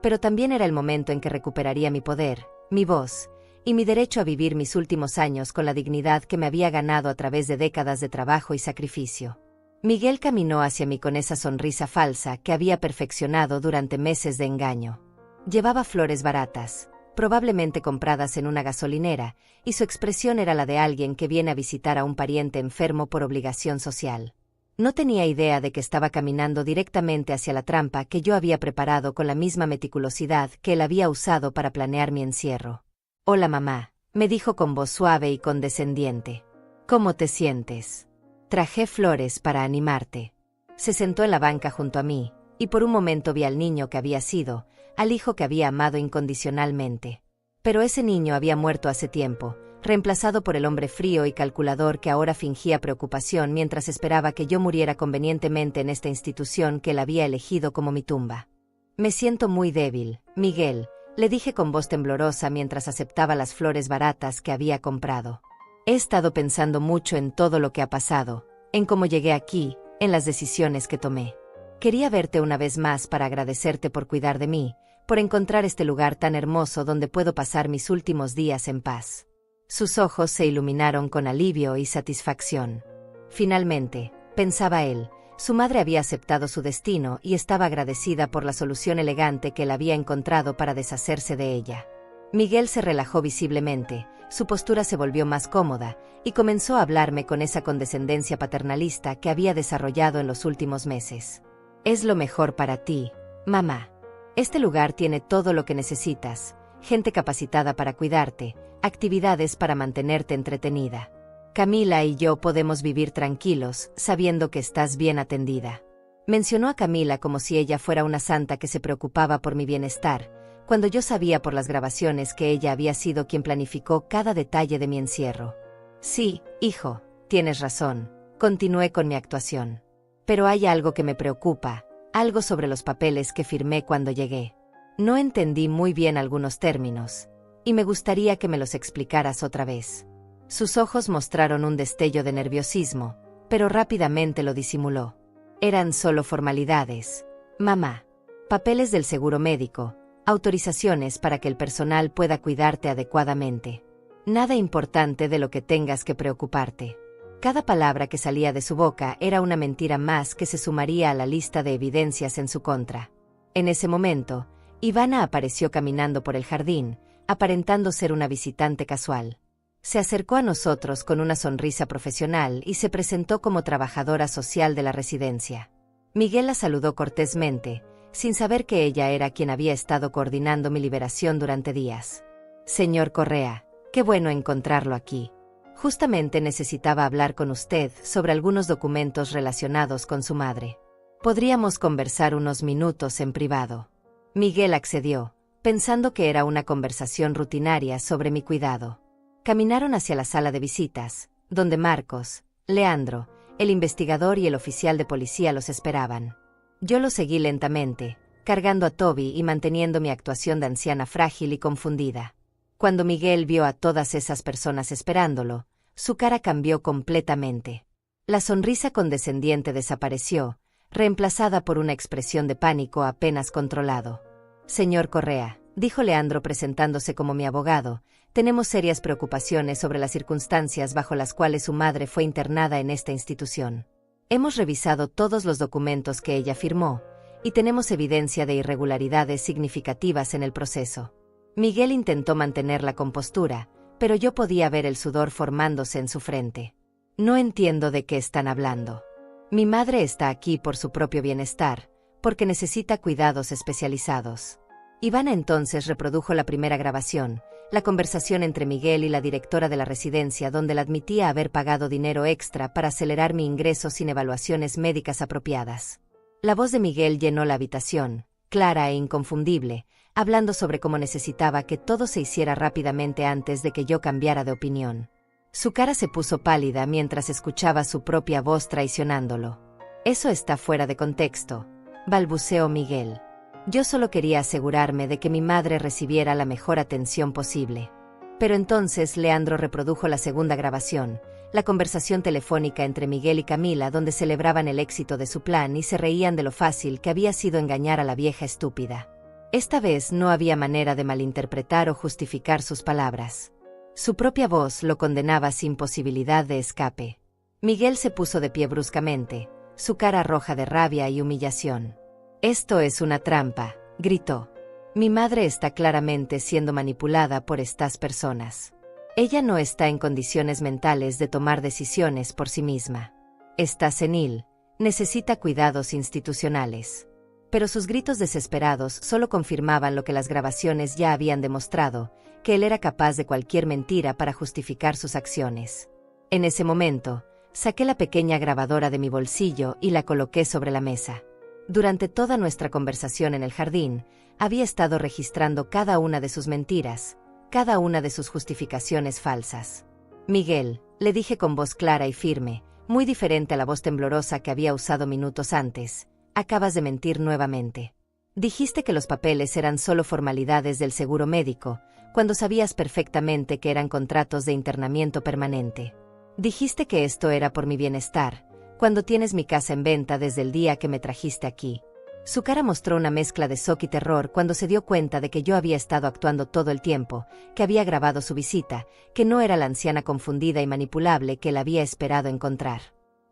Pero también era el momento en que recuperaría mi poder, mi voz, y mi derecho a vivir mis últimos años con la dignidad que me había ganado a través de décadas de trabajo y sacrificio. Miguel caminó hacia mí con esa sonrisa falsa que había perfeccionado durante meses de engaño. Llevaba flores baratas, probablemente compradas en una gasolinera, y su expresión era la de alguien que viene a visitar a un pariente enfermo por obligación social. No tenía idea de que estaba caminando directamente hacia la trampa que yo había preparado con la misma meticulosidad que él había usado para planear mi encierro. «Hola mamá», me dijo con voz suave y condescendiente. «¿Cómo te sientes? Traje flores para animarte». Se sentó en la banca junto a mí, y por un momento vi al niño que había sido, al hijo que había amado incondicionalmente. Pero ese niño había muerto hace tiempo, reemplazado por el hombre frío y calculador que ahora fingía preocupación mientras esperaba que yo muriera convenientemente en esta institución que él había elegido como mi tumba. «Me siento muy débil, Miguel», le dije con voz temblorosa mientras aceptaba las flores baratas que había comprado. «He estado pensando mucho en todo lo que ha pasado, en cómo llegué aquí, en las decisiones que tomé. Quería verte una vez más para agradecerte por cuidar de mí, por encontrar este lugar tan hermoso donde puedo pasar mis últimos días en paz». Sus ojos se iluminaron con alivio y satisfacción. Finalmente, pensaba él, su madre había aceptado su destino y estaba agradecida por la solución elegante que él había encontrado para deshacerse de ella. Miguel se relajó visiblemente, su postura se volvió más cómoda, y comenzó a hablarme con esa condescendencia paternalista que había desarrollado en los últimos meses. «Es lo mejor para ti, mamá. Este lugar tiene todo lo que necesitas, gente capacitada para cuidarte, actividades para mantenerte entretenida. Camila y yo podemos vivir tranquilos, sabiendo que estás bien atendida». Mencionó a Camila como si ella fuera una santa que se preocupaba por mi bienestar, cuando yo sabía por las grabaciones que ella había sido quien planificó cada detalle de mi encierro. «Sí, hijo, tienes razón», continué con mi actuación. «Pero hay algo que me preocupa, algo sobre los papeles que firmé cuando llegué. No entendí muy bien algunos términos, y me gustaría que me los explicaras otra vez». Sus ojos mostraron un destello de nerviosismo, pero rápidamente lo disimuló. «Eran solo formalidades, mamá. Papeles del seguro médico, autorizaciones para que el personal pueda cuidarte adecuadamente. Nada importante de lo que tengas que preocuparte». Cada palabra que salía de su boca era una mentira más que se sumaría a la lista de evidencias en su contra. En ese momento, Ivana apareció caminando por el jardín, aparentando ser una visitante casual. Se acercó a nosotros con una sonrisa profesional y se presentó como trabajadora social de la residencia. Miguel la saludó cortésmente, sin saber que ella era quien había estado coordinando mi liberación durante días. «Señor Correa, qué bueno encontrarlo aquí. Justamente necesitaba hablar con usted sobre algunos documentos relacionados con su madre». Podríamos conversar unos minutos en privado. Miguel accedió, pensando que era una conversación rutinaria sobre mi cuidado. Caminaron hacia la sala de visitas, donde Marcos, Leandro, el investigador y el oficial de policía los esperaban. Yo lo seguí lentamente, cargando a Toby y manteniendo mi actuación de anciana frágil y confundida. Cuando Miguel vio a todas esas personas esperándolo, su cara cambió completamente. La sonrisa condescendiente desapareció, reemplazada por una expresión de pánico apenas controlado. Señor Correa, dijo Leandro presentándose como mi abogado, tenemos serias preocupaciones sobre las circunstancias bajo las cuales su madre fue internada en esta institución. Hemos revisado todos los documentos que ella firmó, y tenemos evidencia de irregularidades significativas en el proceso. Miguel intentó mantener la compostura, pero yo podía ver el sudor formándose en su frente. No entiendo de qué están hablando. Mi madre está aquí por su propio bienestar, porque necesita cuidados especializados. Ivana entonces reprodujo la primera grabación, la conversación entre Miguel y la directora de la residencia donde la admitía haber pagado dinero extra para acelerar mi ingreso sin evaluaciones médicas apropiadas. La voz de Miguel llenó la habitación, clara e inconfundible, hablando sobre cómo necesitaba que todo se hiciera rápidamente antes de que yo cambiara de opinión. Su cara se puso pálida mientras escuchaba su propia voz traicionándolo. Eso está fuera de contexto, balbuceó Miguel. Yo solo quería asegurarme de que mi madre recibiera la mejor atención posible. Pero entonces Leandro reprodujo la segunda grabación, la conversación telefónica entre Miguel y Camila donde celebraban el éxito de su plan y se reían de lo fácil que había sido engañar a la vieja estúpida. Esta vez no había manera de malinterpretar o justificar sus palabras. Su propia voz lo condenaba sin posibilidad de escape. Miguel se puso de pie bruscamente, su cara roja de rabia y humillación. «Esto es una trampa», gritó. «Mi madre está claramente siendo manipulada por estas personas. Ella no está en condiciones mentales de tomar decisiones por sí misma. Está senil, necesita cuidados institucionales». Pero sus gritos desesperados solo confirmaban lo que las grabaciones ya habían demostrado, que él era capaz de cualquier mentira para justificar sus acciones. En ese momento, saqué la pequeña grabadora de mi bolsillo y la coloqué sobre la mesa. Durante toda nuestra conversación en el jardín, había estado registrando cada una de sus mentiras, cada una de sus justificaciones falsas. «Miguel», le dije con voz clara y firme, muy diferente a la voz temblorosa que había usado minutos antes, «acabas de mentir nuevamente. Dijiste que los papeles eran solo formalidades del seguro médico, cuando sabías perfectamente que eran contratos de internamiento permanente. Dijiste que esto era por mi bienestar, cuando tienes mi casa en venta desde el día que me trajiste aquí». Su cara mostró una mezcla de shock y terror cuando se dio cuenta de que yo había estado actuando todo el tiempo, que había grabado su visita, que no era la anciana confundida y manipulable que él había esperado encontrar.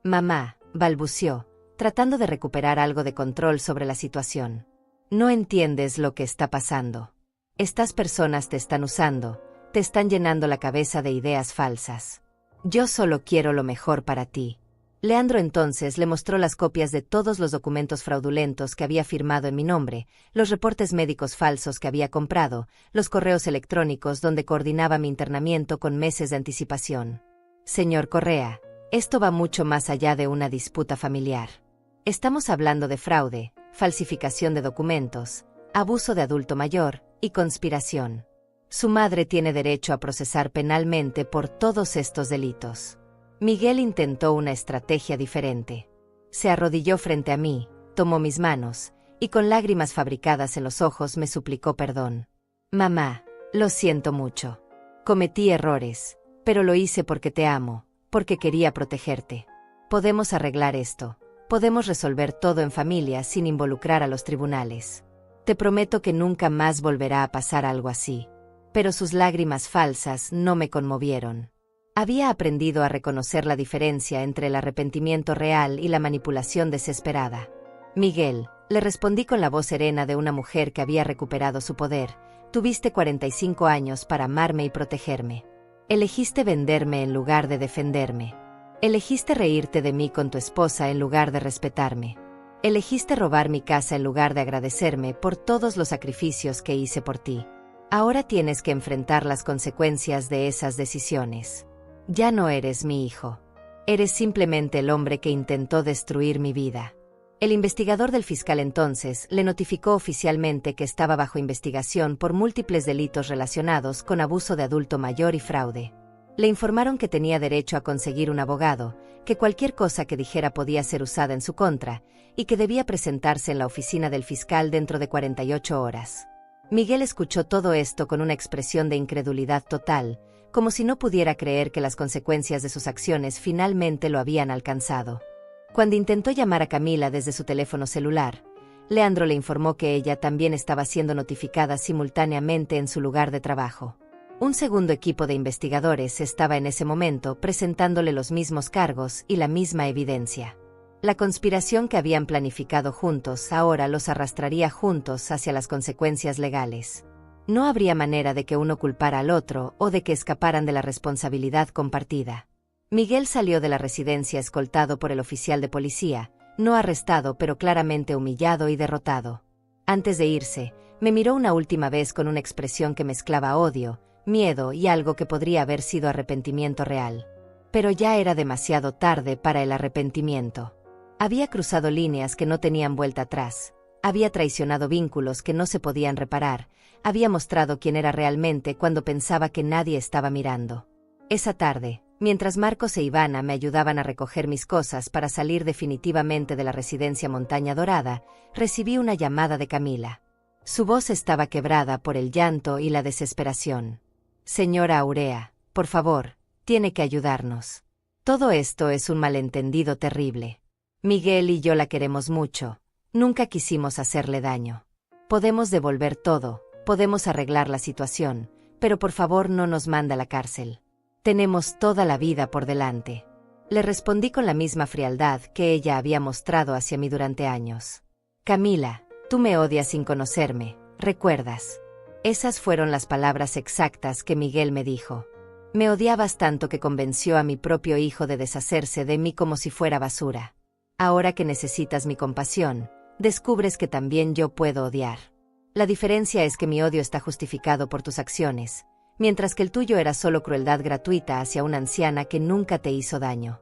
«Mamá», balbuceó, tratando de recuperar algo de control sobre la situación. «No entiendes lo que está pasando. Estas personas te están usando, te están llenando la cabeza de ideas falsas. Yo solo quiero lo mejor para ti». Leandro entonces le mostró las copias de todos los documentos fraudulentos que había firmado en mi nombre, los reportes médicos falsos que había comprado, los correos electrónicos donde coordinaba mi internamiento con meses de anticipación. «Señor Correa, esto va mucho más allá de una disputa familiar. Estamos hablando de fraude, falsificación de documentos, abuso de adulto mayor y conspiración. Su madre tiene derecho a procesar penalmente por todos estos delitos». Miguel intentó una estrategia diferente. Se arrodilló frente a mí, tomó mis manos, y con lágrimas fabricadas en los ojos me suplicó perdón. «Mamá, lo siento mucho. Cometí errores, pero lo hice porque te amo, porque quería protegerte. Podemos arreglar esto, podemos resolver todo en familia sin involucrar a los tribunales. Te prometo que nunca más volverá a pasar algo así». Pero sus lágrimas falsas no me conmovieron. Había aprendido a reconocer la diferencia entre el arrepentimiento real y la manipulación desesperada. «Miguel», le respondí con la voz serena de una mujer que había recuperado su poder, «tuviste 45 años para amarme y protegerme. Elegiste venderme en lugar de defenderme. Elegiste reírte de mí con tu esposa en lugar de respetarme. Elegiste robar mi casa en lugar de agradecerme por todos los sacrificios que hice por ti. Ahora tienes que enfrentar las consecuencias de esas decisiones. Ya no eres mi hijo. Eres simplemente el hombre que intentó destruir mi vida». El investigador del fiscal entonces le notificó oficialmente que estaba bajo investigación por múltiples delitos relacionados con abuso de adulto mayor y fraude. Le informaron que tenía derecho a conseguir un abogado, que cualquier cosa que dijera podía ser usada en su contra, y que debía presentarse en la oficina del fiscal dentro de 48 horas. Miguel escuchó todo esto con una expresión de incredulidad total, como si no pudiera creer que las consecuencias de sus acciones finalmente lo habían alcanzado. Cuando intentó llamar a Camila desde su teléfono celular, Leandro le informó que ella también estaba siendo notificada simultáneamente en su lugar de trabajo. Un segundo equipo de investigadores estaba en ese momento presentándole los mismos cargos y la misma evidencia. La conspiración que habían planificado juntos ahora los arrastraría juntos hacia las consecuencias legales. No habría manera de que uno culpara al otro o de que escaparan de la responsabilidad compartida. Miguel salió de la residencia escoltado por el oficial de policía, no arrestado pero claramente humillado y derrotado. Antes de irse, me miró una última vez con una expresión que mezclaba odio, miedo y algo que podría haber sido arrepentimiento real. Pero ya era demasiado tarde para el arrepentimiento. Había cruzado líneas que no tenían vuelta atrás, había traicionado vínculos que no se podían reparar, había mostrado quién era realmente cuando pensaba que nadie estaba mirando. Esa tarde, mientras Marcos e Ivana me ayudaban a recoger mis cosas para salir definitivamente de la residencia Montaña Dorada, recibí una llamada de Camila. Su voz estaba quebrada por el llanto y la desesperación. «Señora Aurea, por favor, tiene que ayudarnos. Todo esto es un malentendido terrible. Miguel y yo la queremos mucho, nunca quisimos hacerle daño. Podemos devolver todo, podemos arreglar la situación, pero por favor no nos manda a la cárcel. Tenemos toda la vida por delante». Le respondí con la misma frialdad que ella había mostrado hacia mí durante años. «Camila, tú me odias sin conocerme, ¿recuerdas?». Esas fueron las palabras exactas que Miguel me dijo. Me odiabas tanto que convenció a mi propio hijo de deshacerse de mí como si fuera basura. Ahora que necesitas mi compasión, descubres que también yo puedo odiar. La diferencia es que mi odio está justificado por tus acciones, mientras que el tuyo era solo crueldad gratuita hacia una anciana que nunca te hizo daño.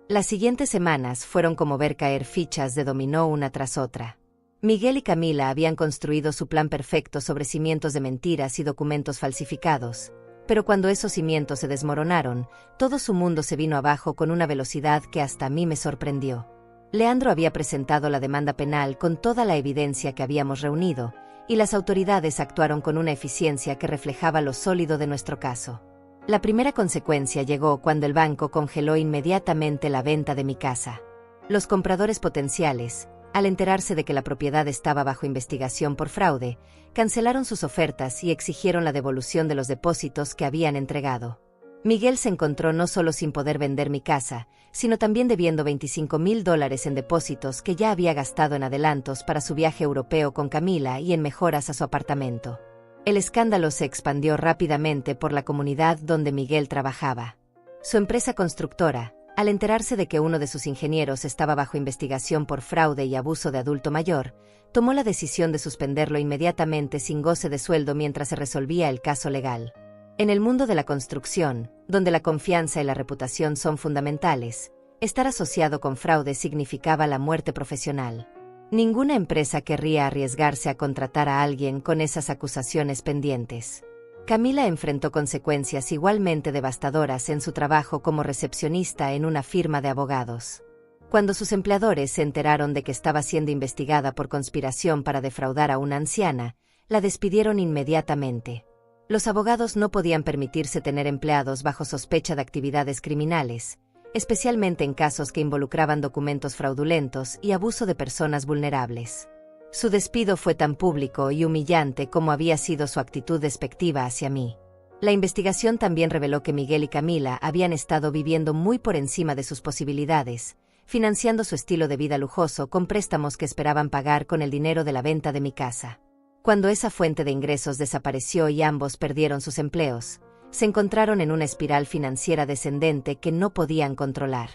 Las siguientes semanas fueron como ver caer fichas de dominó una tras otra. Miguel y Camila habían construido su plan perfecto sobre cimientos de mentiras y documentos falsificados, pero cuando esos cimientos se desmoronaron, todo su mundo se vino abajo con una velocidad que hasta a mí me sorprendió. Leandro había presentado la demanda penal con toda la evidencia que habíamos reunido, y las autoridades actuaron con una eficiencia que reflejaba lo sólido de nuestro caso. La primera consecuencia llegó cuando el banco congeló inmediatamente la venta de mi casa. Los compradores potenciales, al enterarse de que la propiedad estaba bajo investigación por fraude, cancelaron sus ofertas y exigieron la devolución de los depósitos que habían entregado. Miguel se encontró no solo sin poder vender mi casa, sino también debiendo $25,000 en depósitos que ya había gastado en adelantos para su viaje europeo con Camila y en mejoras a su apartamento. El escándalo se expandió rápidamente por la comunidad donde Miguel trabajaba. Su empresa constructora, al enterarse de que uno de sus ingenieros estaba bajo investigación por fraude y abuso de adulto mayor, tomó la decisión de suspenderlo inmediatamente sin goce de sueldo mientras se resolvía el caso legal. En el mundo de la construcción, donde la confianza y la reputación son fundamentales, estar asociado con fraude significaba la muerte profesional. Ninguna empresa querría arriesgarse a contratar a alguien con esas acusaciones pendientes. Camila enfrentó consecuencias igualmente devastadoras en su trabajo como recepcionista en una firma de abogados. Cuando sus empleadores se enteraron de que estaba siendo investigada por conspiración para defraudar a una anciana, la despidieron inmediatamente. Los abogados no podían permitirse tener empleados bajo sospecha de actividades criminales, especialmente en casos que involucraban documentos fraudulentos y abuso de personas vulnerables. Su despido fue tan público y humillante como había sido su actitud despectiva hacia mí. La investigación también reveló que Miguel y Camila habían estado viviendo muy por encima de sus posibilidades, financiando su estilo de vida lujoso con préstamos que esperaban pagar con el dinero de la venta de mi casa. Cuando esa fuente de ingresos desapareció y ambos perdieron sus empleos, se encontraron en una espiral financiera descendente que no podían controlar.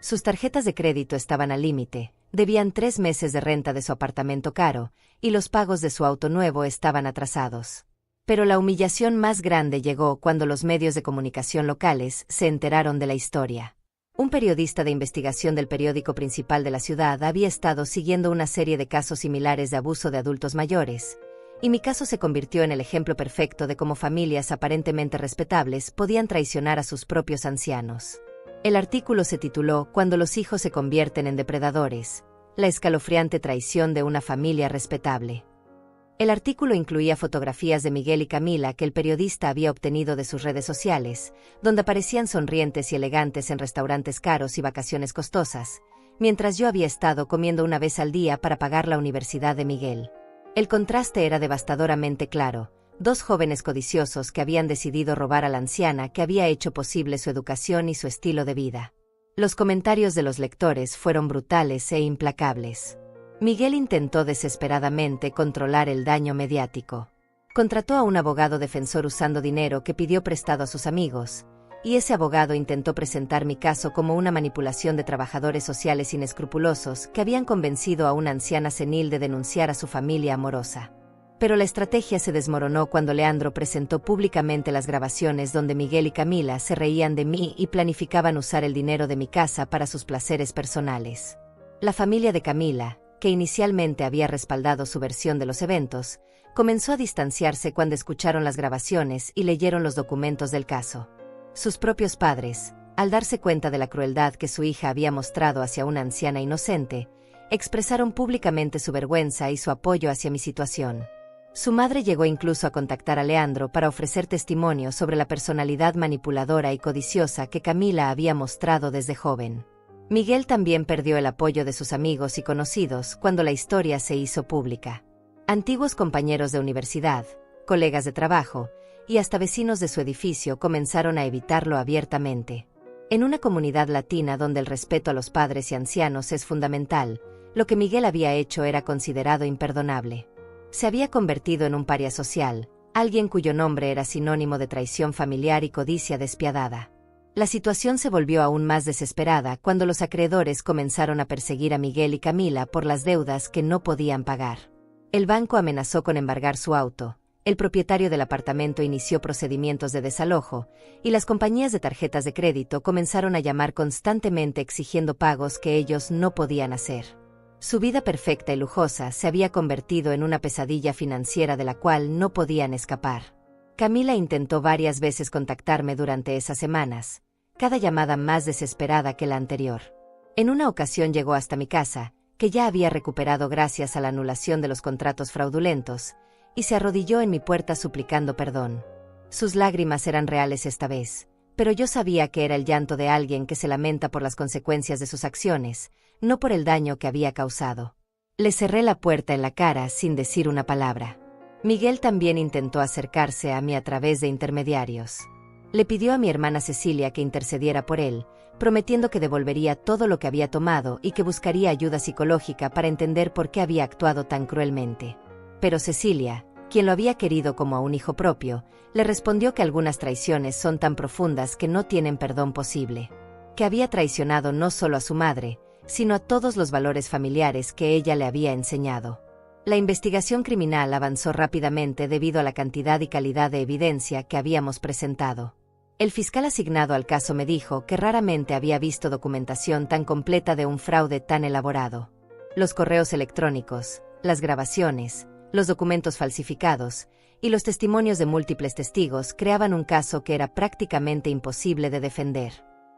Sus tarjetas de crédito estaban al límite, debían 3 meses de renta de su apartamento caro, y los pagos de su auto nuevo estaban atrasados. Pero la humillación más grande llegó cuando los medios de comunicación locales se enteraron de la historia. Un periodista de investigación del periódico principal de la ciudad había estado siguiendo una serie de casos similares de abuso de adultos mayores, y mi caso se convirtió en el ejemplo perfecto de cómo familias aparentemente respetables podían traicionar a sus propios ancianos. El artículo se tituló «Cuando los hijos se convierten en depredadores, la escalofriante traición de una familia respetable». El artículo incluía fotografías de Miguel y Camila que el periodista había obtenido de sus redes sociales, donde aparecían sonrientes y elegantes en restaurantes caros y vacaciones costosas, mientras yo había estado comiendo una vez al día para pagar la universidad de Miguel. El contraste era devastadoramente claro: dos jóvenes codiciosos que habían decidido robar a la anciana que había hecho posible su educación y su estilo de vida. Los comentarios de los lectores fueron brutales e implacables. Miguel intentó desesperadamente controlar el daño mediático. Contrató a un abogado defensor usando dinero que pidió prestado a sus amigos, y ese abogado intentó presentar mi caso como una manipulación de trabajadores sociales inescrupulosos que habían convencido a una anciana senil de denunciar a su familia amorosa. Pero la estrategia se desmoronó cuando Leandro presentó públicamente las grabaciones donde Miguel y Camila se reían de mí y planificaban usar el dinero de mi casa para sus placeres personales. La familia de Camila, que inicialmente había respaldado su versión de los eventos, comenzó a distanciarse cuando escucharon las grabaciones y leyeron los documentos del caso. Sus propios padres, al darse cuenta de la crueldad que su hija había mostrado hacia una anciana inocente, expresaron públicamente su vergüenza y su apoyo hacia mi situación. Su madre llegó incluso a contactar a Leandro para ofrecer testimonio sobre la personalidad manipuladora y codiciosa que Camila había mostrado desde joven. Miguel también perdió el apoyo de sus amigos y conocidos cuando la historia se hizo pública. Antiguos compañeros de universidad, colegas de trabajo y hasta vecinos de su edificio comenzaron a evitarlo abiertamente. En una comunidad latina donde el respeto a los padres y ancianos es fundamental, lo que Miguel había hecho era considerado imperdonable. Se había convertido en un paria social, alguien cuyo nombre era sinónimo de traición familiar y codicia despiadada. La situación se volvió aún más desesperada cuando los acreedores comenzaron a perseguir a Miguel y Camila por las deudas que no podían pagar. El banco amenazó con embargar su auto, el propietario del apartamento inició procedimientos de desalojo, y las compañías de tarjetas de crédito comenzaron a llamar constantemente exigiendo pagos que ellos no podían hacer. Su vida perfecta y lujosa se había convertido en una pesadilla financiera de la cual no podían escapar. Camila intentó varias veces contactarme durante esas semanas, cada llamada más desesperada que la anterior. En una ocasión llegó hasta mi casa, que ya había recuperado gracias a la anulación de los contratos fraudulentos, y se arrodilló en mi puerta suplicando perdón. Sus lágrimas eran reales esta vez, pero yo sabía que era el llanto de alguien que se lamenta por las consecuencias de sus acciones, no por el daño que había causado. Le cerré la puerta en la cara sin decir una palabra. Miguel también intentó acercarse a mí a través de intermediarios. Le pidió a mi hermana Cecilia que intercediera por él, prometiendo que devolvería todo lo que había tomado y que buscaría ayuda psicológica para entender por qué había actuado tan cruelmente. Pero Cecilia, quien lo había querido como a un hijo propio, le respondió que algunas traiciones son tan profundas que no tienen perdón posible. Que había traicionado no solo a su madre, sino a todos los valores familiares que ella le había enseñado. La investigación criminal avanzó rápidamente debido a la cantidad y calidad de evidencia que habíamos presentado. El fiscal asignado al caso me dijo que raramente había visto documentación tan completa de un fraude tan elaborado. Los correos electrónicos, las grabaciones, los documentos falsificados y los testimonios de múltiples testigos creaban un caso que era prácticamente imposible de defender.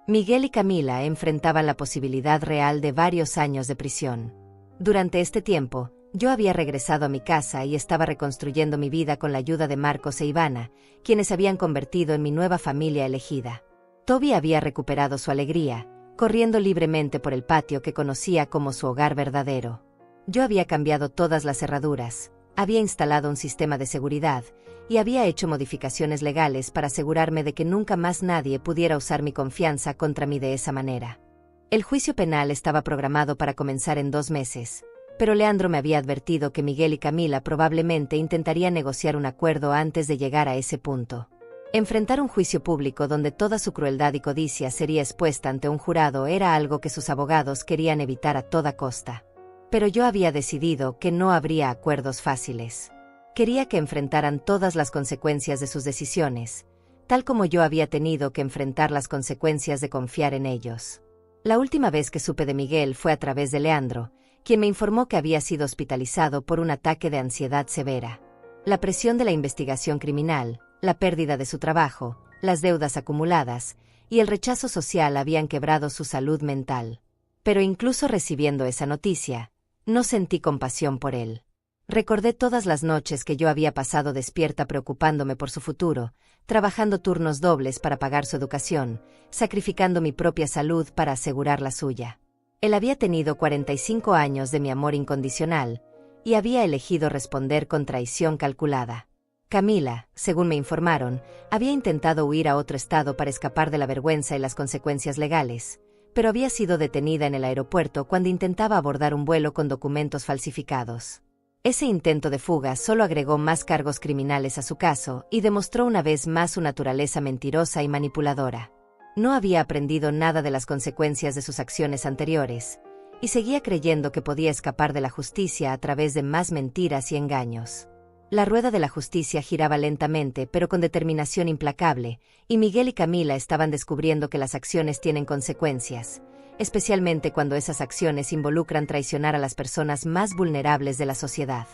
Miguel y Camila enfrentaban la posibilidad real de varios años de prisión. Durante este tiempo, yo había regresado a mi casa y estaba reconstruyendo mi vida con la ayuda de Marcos e Ivana, quienes se habían convertido en mi nueva familia elegida. Toby había recuperado su alegría, corriendo libremente por el patio que conocía como su hogar verdadero. Yo había cambiado todas las cerraduras, había instalado un sistema de seguridad y había hecho modificaciones legales para asegurarme de que nunca más nadie pudiera usar mi confianza contra mí de esa manera. El juicio penal estaba programado para comenzar en 2 meses. Pero Leandro me había advertido que Miguel y Camila probablemente intentarían negociar un acuerdo antes de llegar a ese punto. Enfrentar un juicio público donde toda su crueldad y codicia sería expuesta ante un jurado era algo que sus abogados querían evitar a toda costa. Pero yo había decidido que no habría acuerdos fáciles. Quería que enfrentaran todas las consecuencias de sus decisiones, tal como yo había tenido que enfrentar las consecuencias de confiar en ellos. La última vez que supe de Miguel fue a través de Leandro, quien me informó que había sido hospitalizado por un ataque de ansiedad severa. La presión de la investigación criminal, la pérdida de su trabajo, las deudas acumuladas y el rechazo social habían quebrado su salud mental. Pero incluso recibiendo esa noticia, no sentí compasión por él. Recordé todas las noches que yo había pasado despierta preocupándome por su futuro, trabajando turnos dobles para pagar su educación, sacrificando mi propia salud para asegurar la suya. Él había tenido 45 años de mi amor incondicional, y había elegido responder con traición calculada. Camila, según me informaron, había intentado huir a otro estado para escapar de la vergüenza y las consecuencias legales, pero había sido detenida en el aeropuerto cuando intentaba abordar un vuelo con documentos falsificados. Ese intento de fuga solo agregó más cargos criminales a su caso y demostró una vez más su naturaleza mentirosa y manipuladora. No había aprendido nada de las consecuencias de sus acciones anteriores, y seguía creyendo que podía escapar de la justicia a través de más mentiras y engaños. La rueda de la justicia giraba lentamente pero con determinación implacable, y Miguel y Camila estaban descubriendo que las acciones tienen consecuencias, especialmente cuando esas acciones involucran traicionar a las personas más vulnerables de la sociedad.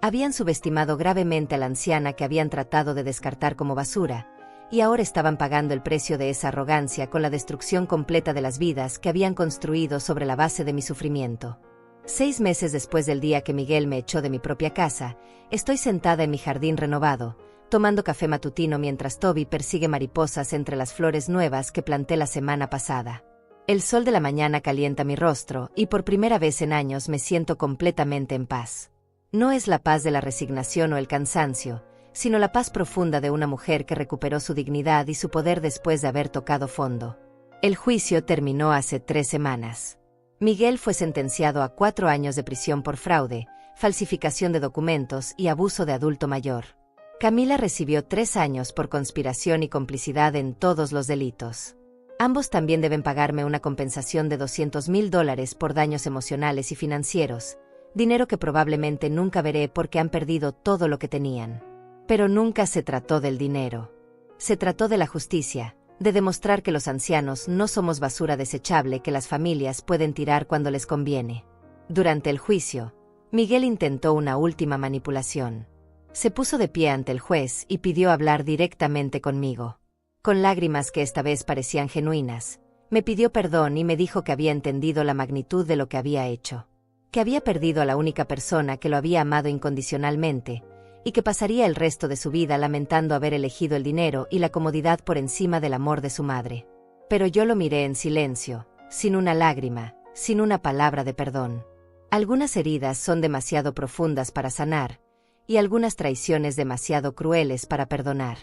Habían subestimado gravemente a la anciana que habían tratado de descartar como basura, y ahora estaban pagando el precio de esa arrogancia con la destrucción completa de las vidas que habían construido sobre la base de mi sufrimiento. 6 meses después del día que Miguel me echó de mi propia casa, estoy sentada en mi jardín renovado, tomando café matutino mientras Toby persigue mariposas entre las flores nuevas que planté la semana pasada. El sol de la mañana calienta mi rostro y por primera vez en años me siento completamente en paz. No es la paz de la resignación o el cansancio, sino la paz profunda de una mujer que recuperó su dignidad y su poder después de haber tocado fondo. El juicio terminó hace 3 semanas. Miguel fue sentenciado a 4 años de prisión por fraude, falsificación de documentos y abuso de adulto mayor. Camila recibió 3 años por conspiración y complicidad en todos los delitos. Ambos también deben pagarme una compensación de $200,000 por daños emocionales y financieros, dinero que probablemente nunca veré porque han perdido todo lo que tenían. Pero nunca se trató del dinero. Se trató de la justicia, de demostrar que los ancianos no somos basura desechable que las familias pueden tirar cuando les conviene. Durante el juicio, Miguel intentó una última manipulación. Se puso de pie ante el juez y pidió hablar directamente conmigo. Con lágrimas que esta vez parecían genuinas, me pidió perdón y me dijo que había entendido la magnitud de lo que había hecho, que había perdido a la única persona que lo había amado incondicionalmente, y que pasaría el resto de su vida lamentando haber elegido el dinero y la comodidad por encima del amor de su madre. Pero yo lo miré en silencio, sin una lágrima, sin una palabra de perdón. Algunas heridas son demasiado profundas para sanar, y algunas traiciones demasiado crueles para perdonar.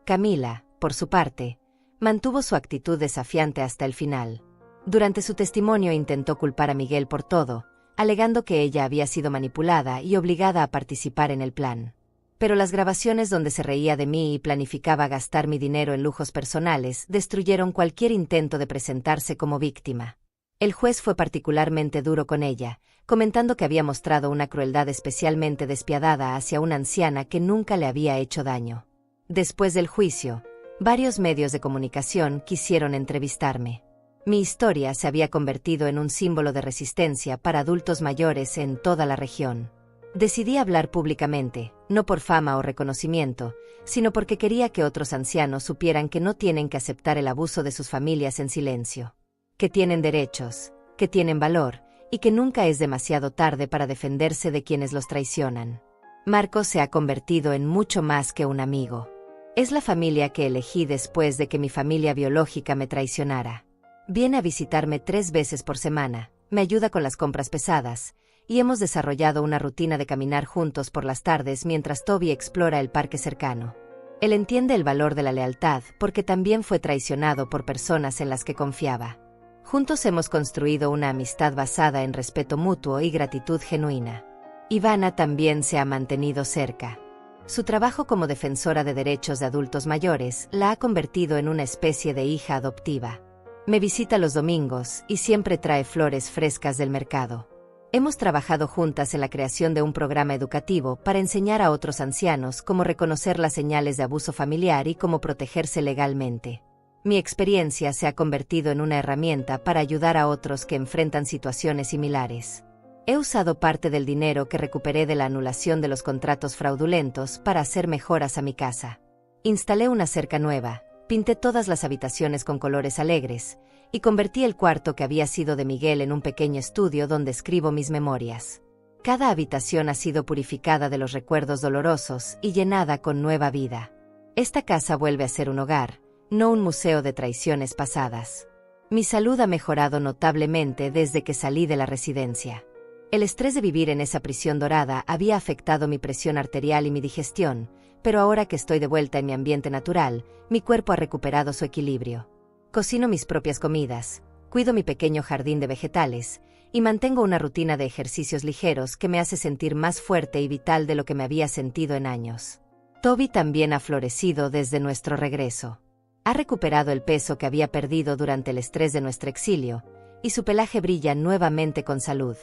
Camila, por su parte, mantuvo su actitud desafiante hasta el final. Durante su testimonio intentó culpar a Miguel por todo, alegando que ella había sido manipulada y obligada a participar en el plan. Pero las grabaciones donde se reía de mí y planificaba gastar mi dinero en lujos personales destruyeron cualquier intento de presentarse como víctima. El juez fue particularmente duro con ella, comentando que había mostrado una crueldad especialmente despiadada hacia una anciana que nunca le había hecho daño. Después del juicio, varios medios de comunicación quisieron entrevistarme. Mi historia se había convertido en un símbolo de resistencia para adultos mayores en toda la región. Decidí hablar públicamente, no por fama o reconocimiento, sino porque quería que otros ancianos supieran que no tienen que aceptar el abuso de sus familias en silencio. Que tienen derechos, que tienen valor, y que nunca es demasiado tarde para defenderse de quienes los traicionan. Marcos se ha convertido en mucho más que un amigo. Es la familia que elegí después de que mi familia biológica me traicionara. Viene a visitarme 3 veces por semana, me ayuda con las compras pesadas, y hemos desarrollado una rutina de caminar juntos por las tardes mientras Toby explora el parque cercano. Él entiende el valor de la lealtad porque también fue traicionado por personas en las que confiaba. Juntos hemos construido una amistad basada en respeto mutuo y gratitud genuina. Ivana también se ha mantenido cerca. Su trabajo como defensora de derechos de adultos mayores la ha convertido en una especie de hija adoptiva. Me visita los domingos y siempre trae flores frescas del mercado. Hemos trabajado juntas en la creación de un programa educativo para enseñar a otros ancianos cómo reconocer las señales de abuso familiar y cómo protegerse legalmente. Mi experiencia se ha convertido en una herramienta para ayudar a otros que enfrentan situaciones similares. He usado parte del dinero que recuperé de la anulación de los contratos fraudulentos para hacer mejoras a mi casa. Instalé una cerca nueva, pinté todas las habitaciones con colores alegres, y convertí el cuarto que había sido de Miguel en un pequeño estudio donde escribo mis memorias. Cada habitación ha sido purificada de los recuerdos dolorosos y llenada con nueva vida. Esta casa vuelve a ser un hogar, no un museo de traiciones pasadas. Mi salud ha mejorado notablemente desde que salí de la residencia. El estrés de vivir en esa prisión dorada había afectado mi presión arterial y mi digestión, pero ahora que estoy de vuelta en mi ambiente natural, mi cuerpo ha recuperado su equilibrio. Cocino mis propias comidas, cuido mi pequeño jardín de vegetales, y mantengo una rutina de ejercicios ligeros que me hace sentir más fuerte y vital de lo que me había sentido en años. Toby también ha florecido desde nuestro regreso. Ha recuperado el peso que había perdido durante el estrés de nuestro exilio, y su pelaje brilla nuevamente con salud.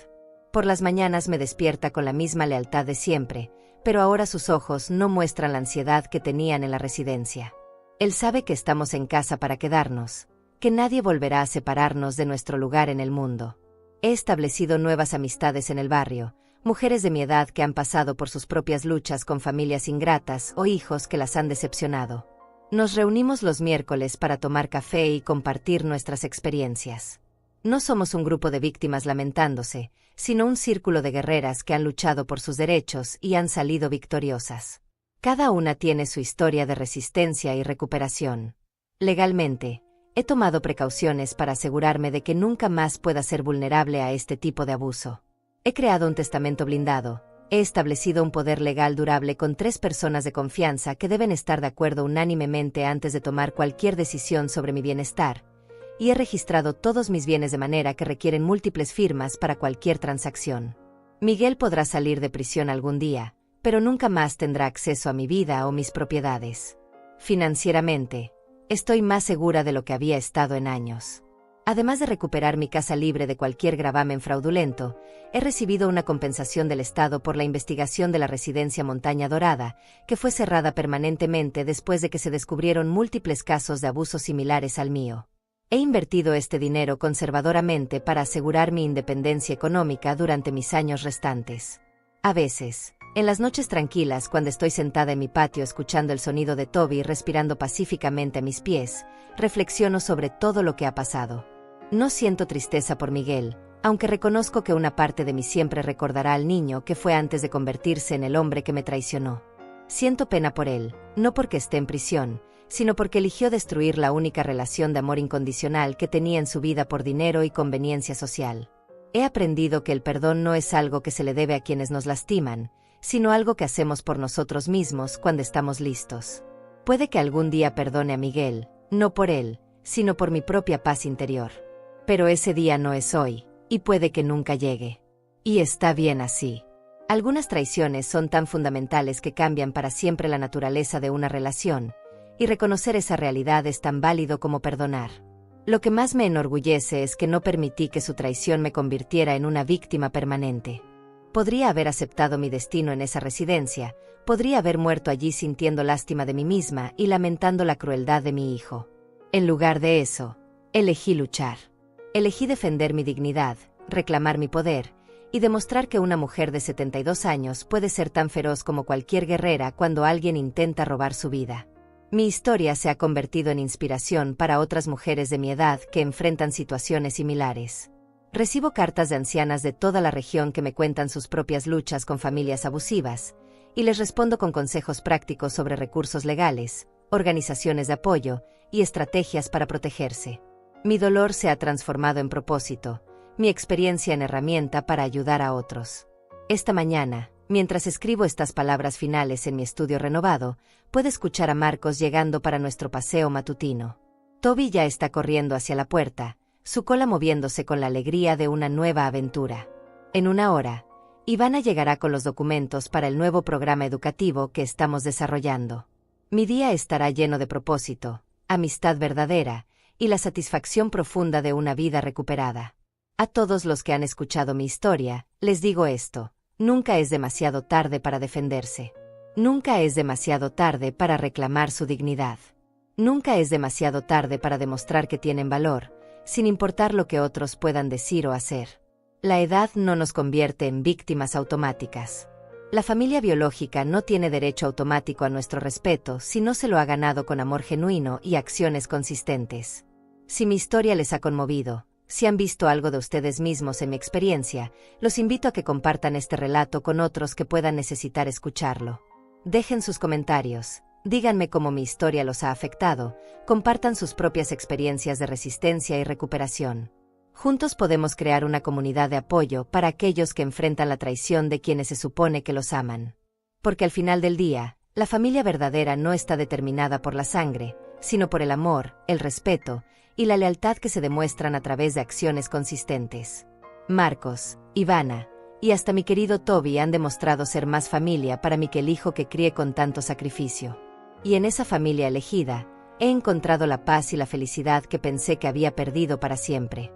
Por las mañanas me despierta con la misma lealtad de siempre, pero ahora sus ojos no muestran la ansiedad que tenían en la residencia. Él sabe que estamos en casa para quedarnos, que nadie volverá a separarnos de nuestro lugar en el mundo. He establecido nuevas amistades en el barrio, mujeres de mi edad que han pasado por sus propias luchas con familias ingratas o hijos que las han decepcionado. Nos reunimos los miércoles para tomar café y compartir nuestras experiencias. No somos un grupo de víctimas lamentándose, sino un círculo de guerreras que han luchado por sus derechos y han salido victoriosas. Cada una tiene su historia de resistencia y recuperación. Legalmente, he tomado precauciones para asegurarme de que nunca más pueda ser vulnerable a este tipo de abuso. He creado un testamento blindado, he establecido un poder legal durable con 3 personas de confianza que deben estar de acuerdo unánimemente antes de tomar cualquier decisión sobre mi bienestar, y he registrado todos mis bienes de manera que requieren múltiples firmas para cualquier transacción. Miguel podrá salir de prisión algún día, pero nunca más tendrá acceso a mi vida o mis propiedades. Financieramente, estoy más segura de lo que había estado en años. Además de recuperar mi casa libre de cualquier gravamen fraudulento, he recibido una compensación del Estado por la investigación de la residencia Montaña Dorada, que fue cerrada permanentemente después de que se descubrieron múltiples casos de abusos similares al mío. He invertido este dinero conservadoramente para asegurar mi independencia económica durante mis años restantes. A veces, en las noches tranquilas cuando estoy sentada en mi patio escuchando el sonido de Toby respirando pacíficamente a mis pies, reflexiono sobre todo lo que ha pasado. No siento tristeza por Miguel, aunque reconozco que una parte de mí siempre recordará al niño que fue antes de convertirse en el hombre que me traicionó. Siento pena por él, no porque esté en prisión, sino porque eligió destruir la única relación de amor incondicional que tenía en su vida por dinero y conveniencia social. He aprendido que el perdón no es algo que se le debe a quienes nos lastiman, sino algo que hacemos por nosotros mismos cuando estamos listos. Puede que algún día perdone a Miguel, no por él, sino por mi propia paz interior. Pero ese día no es hoy, y puede que nunca llegue. Y está bien así. Algunas traiciones son tan fundamentales que cambian para siempre la naturaleza de una relación, y reconocer esa realidad es tan válido como perdonar. Lo que más me enorgullece es que no permití que su traición me convirtiera en una víctima permanente. Podría haber aceptado mi destino en esa residencia, podría haber muerto allí sintiendo lástima de mí misma y lamentando la crueldad de mi hijo. En lugar de eso, elegí luchar. Elegí defender mi dignidad, reclamar mi poder, y demostrar que una mujer de 72 años puede ser tan feroz como cualquier guerrera cuando alguien intenta robar su vida. Mi historia se ha convertido en inspiración para otras mujeres de mi edad que enfrentan situaciones similares. Recibo cartas de ancianas de toda la región que me cuentan sus propias luchas con familias abusivas, y les respondo con consejos prácticos sobre recursos legales, organizaciones de apoyo y estrategias para protegerse. Mi dolor se ha transformado en propósito, mi experiencia en herramienta para ayudar a otros. Esta mañana, mientras escribo estas palabras finales en mi estudio renovado, puedo escuchar a Marcos llegando para nuestro paseo matutino. Toby ya está corriendo hacia la puerta, su cola moviéndose con la alegría de una nueva aventura. En una hora, Ivana llegará con los documentos para el nuevo programa educativo que estamos desarrollando. Mi día estará lleno de propósito, amistad verdadera y la satisfacción profunda de una vida recuperada. A todos los que han escuchado mi historia, les digo esto: nunca es demasiado tarde para defenderse. Nunca es demasiado tarde para reclamar su dignidad. Nunca es demasiado tarde para demostrar que tienen valor, sin importar lo que otros puedan decir o hacer. La edad no nos convierte en víctimas automáticas. La familia biológica no tiene derecho automático a nuestro respeto si no se lo ha ganado con amor genuino y acciones consistentes. Si mi historia les ha conmovido, si han visto algo de ustedes mismos en mi experiencia, los invito a que compartan este relato con otros que puedan necesitar escucharlo. Dejen sus comentarios, díganme cómo mi historia los ha afectado, compartan sus propias experiencias de resistencia y recuperación. Juntos podemos crear una comunidad de apoyo para aquellos que enfrentan la traición de quienes se supone que los aman. Porque al final del día, la familia verdadera no está determinada por la sangre, sino por el amor, el respeto y la lealtad que se demuestran a través de acciones consistentes. Marcos, Ivana y hasta mi querido Toby han demostrado ser más familia para mí que el hijo que crié con tanto sacrificio. Y en esa familia elegida, he encontrado la paz y la felicidad que pensé que había perdido para siempre.